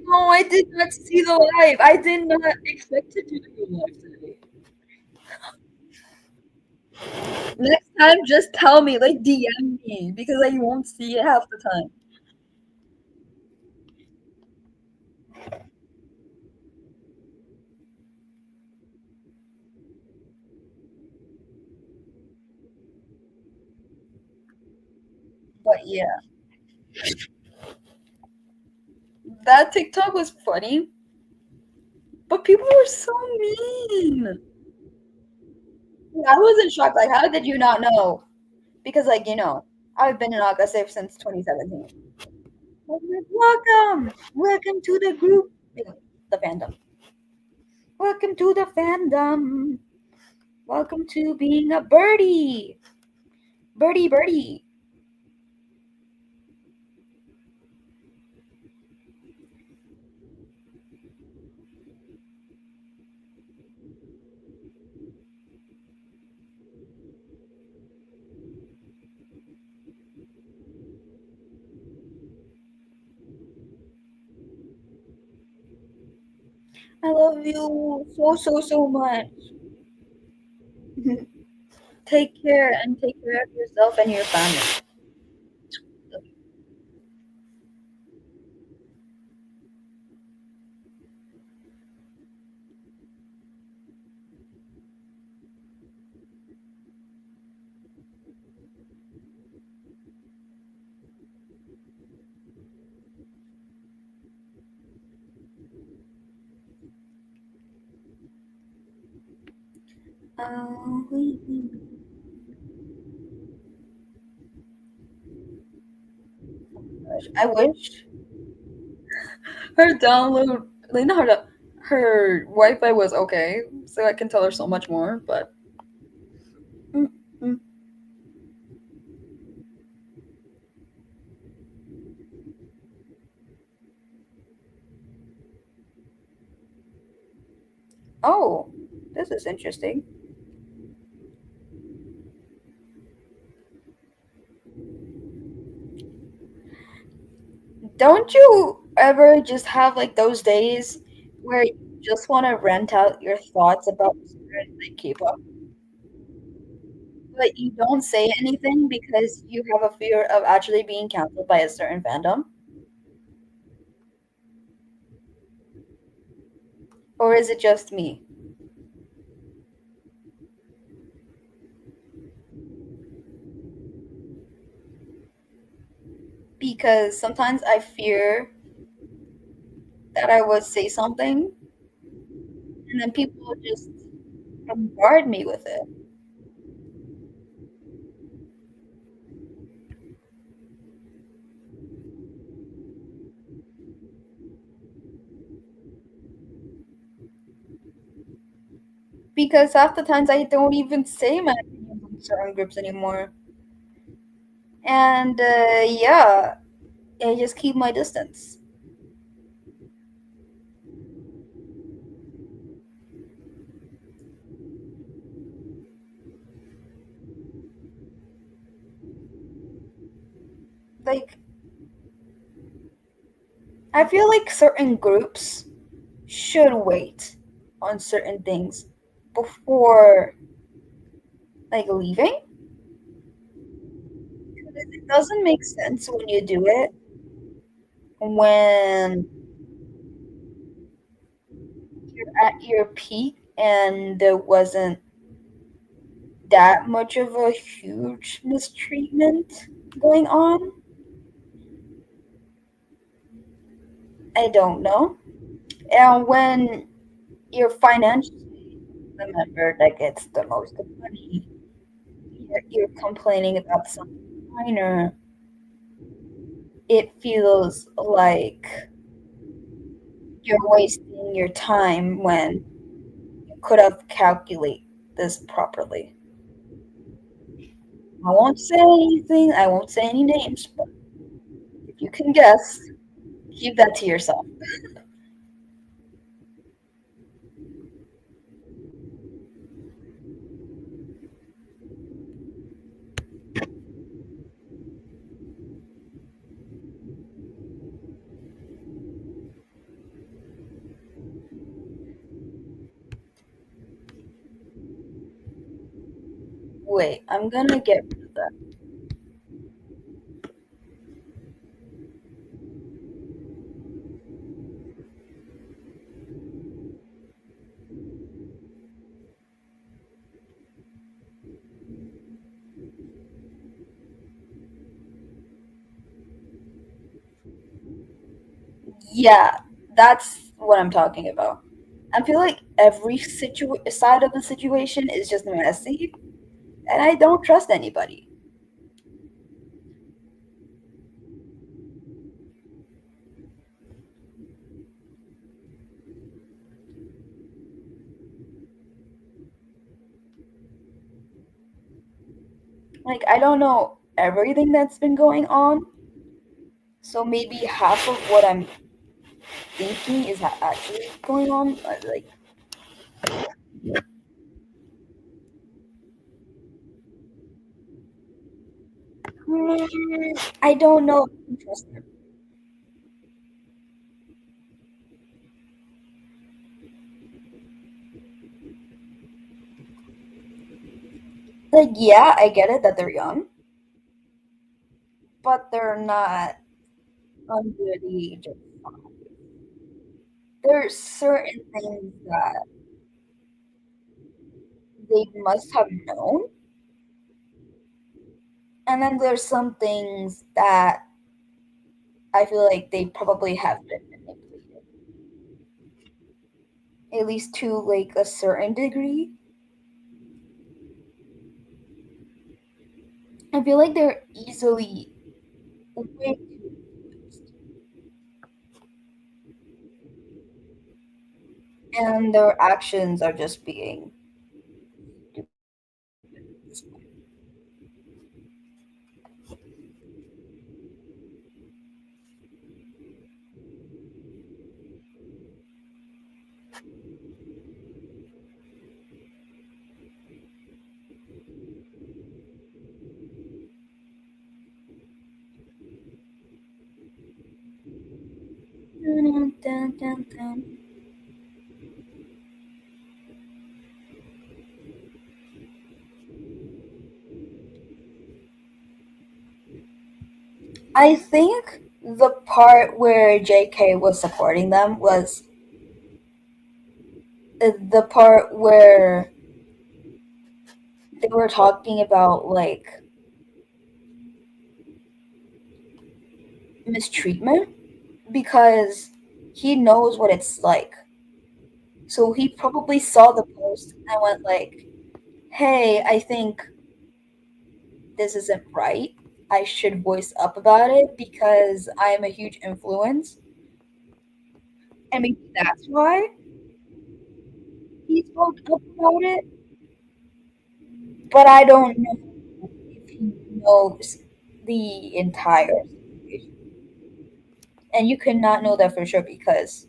No, I did not see the live. I did not expect to do the live today. Next time, just tell me, like DM me, because I won't see it half the time. But yeah, that TikTok was funny, but people were so mean. I wasn't shocked. Like, how did you not know? Because, like, I've been in Aggressive since 2017. Welcome, welcome to the group, the fandom. Welcome to the fandom. Welcome to being a birdie, birdie, birdie. I love you so, so, so much. Take care and take care of yourself and your family. Oh, gosh. I wish her download, like not her Wi-Fi was okay, so I can tell her so much more. But mm, mm. Oh, this is interesting. Don't you ever just have like those days where you just want to rent out your thoughts about certain like K-pop, but you don't say anything because you have a fear of actually being canceled by a certain fandom? Or is it just me? Because sometimes I fear that I would say something and then people just bombard me with it. Because half the times I don't even say my opinions on certain groups anymore. And yeah, I just keep my distance. Like, I feel like certain groups should wait on certain things before like leaving. It doesn't make sense when you do it when you're at your peak and there wasn't that much of a huge mistreatment going on. I don't know. And when you're financially the member that gets the most money, you're complaining about something minor, it feels like you're wasting your time when you could have calculated this properly. I won't say anything, I won't say any names, but if you can guess, keep that to yourself. Wait, I'm gonna get rid of that. Yeah, that's what I'm talking about. I feel like every side of the situation is just messy, and I don't trust anybody. Like, I don't know everything that's been going on, so maybe half of what I'm thinking is not actually going on. Like, I don't know if I can trust them. Like, yeah, I get it that they're young, but they're not under the age of 5. There's certain things that they must have known, and then there's some things that I feel like they probably have been manipulated, at least to like a certain degree. I feel like they're easily way too influenced. and their actions are just being stupid. Dun, dun, dun, dun. I think the part where JK was supporting them was the part where they were talking about like mistreatment because he knows what it's like. So he probably saw the post and went like, "Hey, I think this isn't right. I should voice up about it because I am a huge influence." And maybe that's why he spoke up about it. But I don't know if he knows the entire situation. And you cannot know that for sure because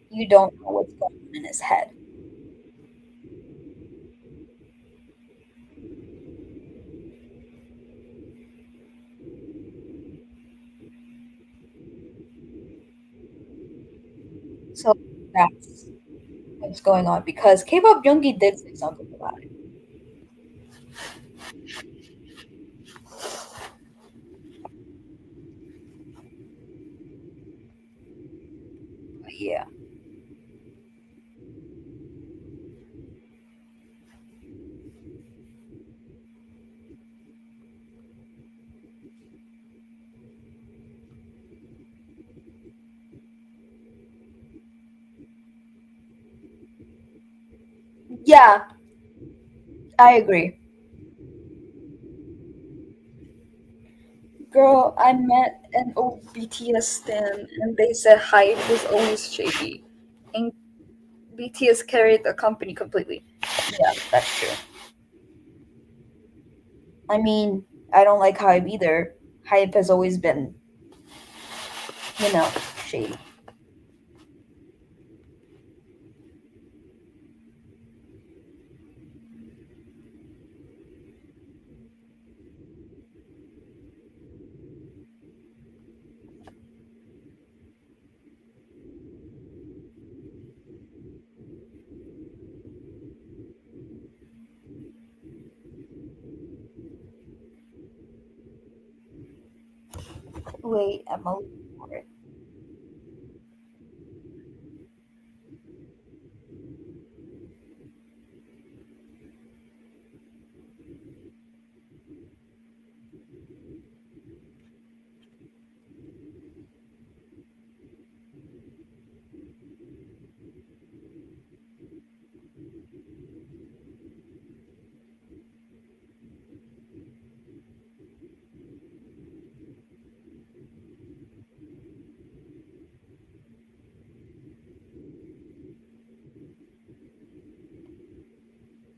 you don't know what's going on in his head. So that's what's going on because K-pop Junkie did say something about it. But yeah. Yeah, I agree. Girl, I met an old BTS stan and they said Hype was always shady. And BTS carried the company completely. Yeah, that's true. I mean, I don't like Hype either. Hype has always been, you know, shady. Wait, I'm looking for it.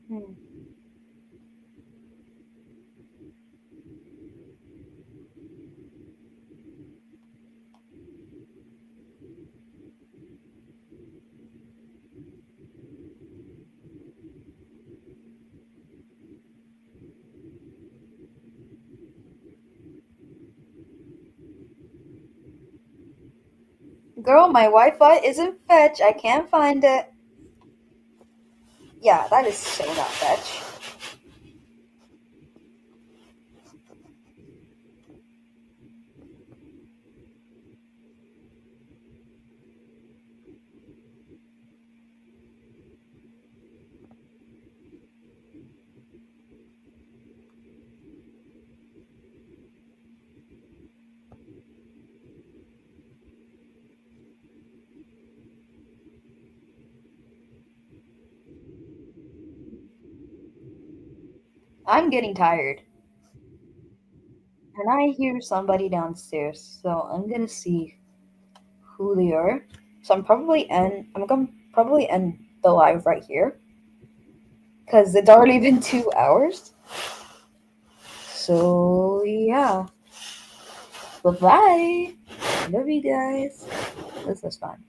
Hmm. Girl, my Wi-Fi isn't fetch. I can't find it. Yeah, that is so not fetch. I'm getting tired. And I hear somebody downstairs, so I'm gonna see who they are. So I'm probably end. I'm gonna probably end the live right here because it's already been 2 hours. So yeah. Bye bye. Love you guys. This was fun.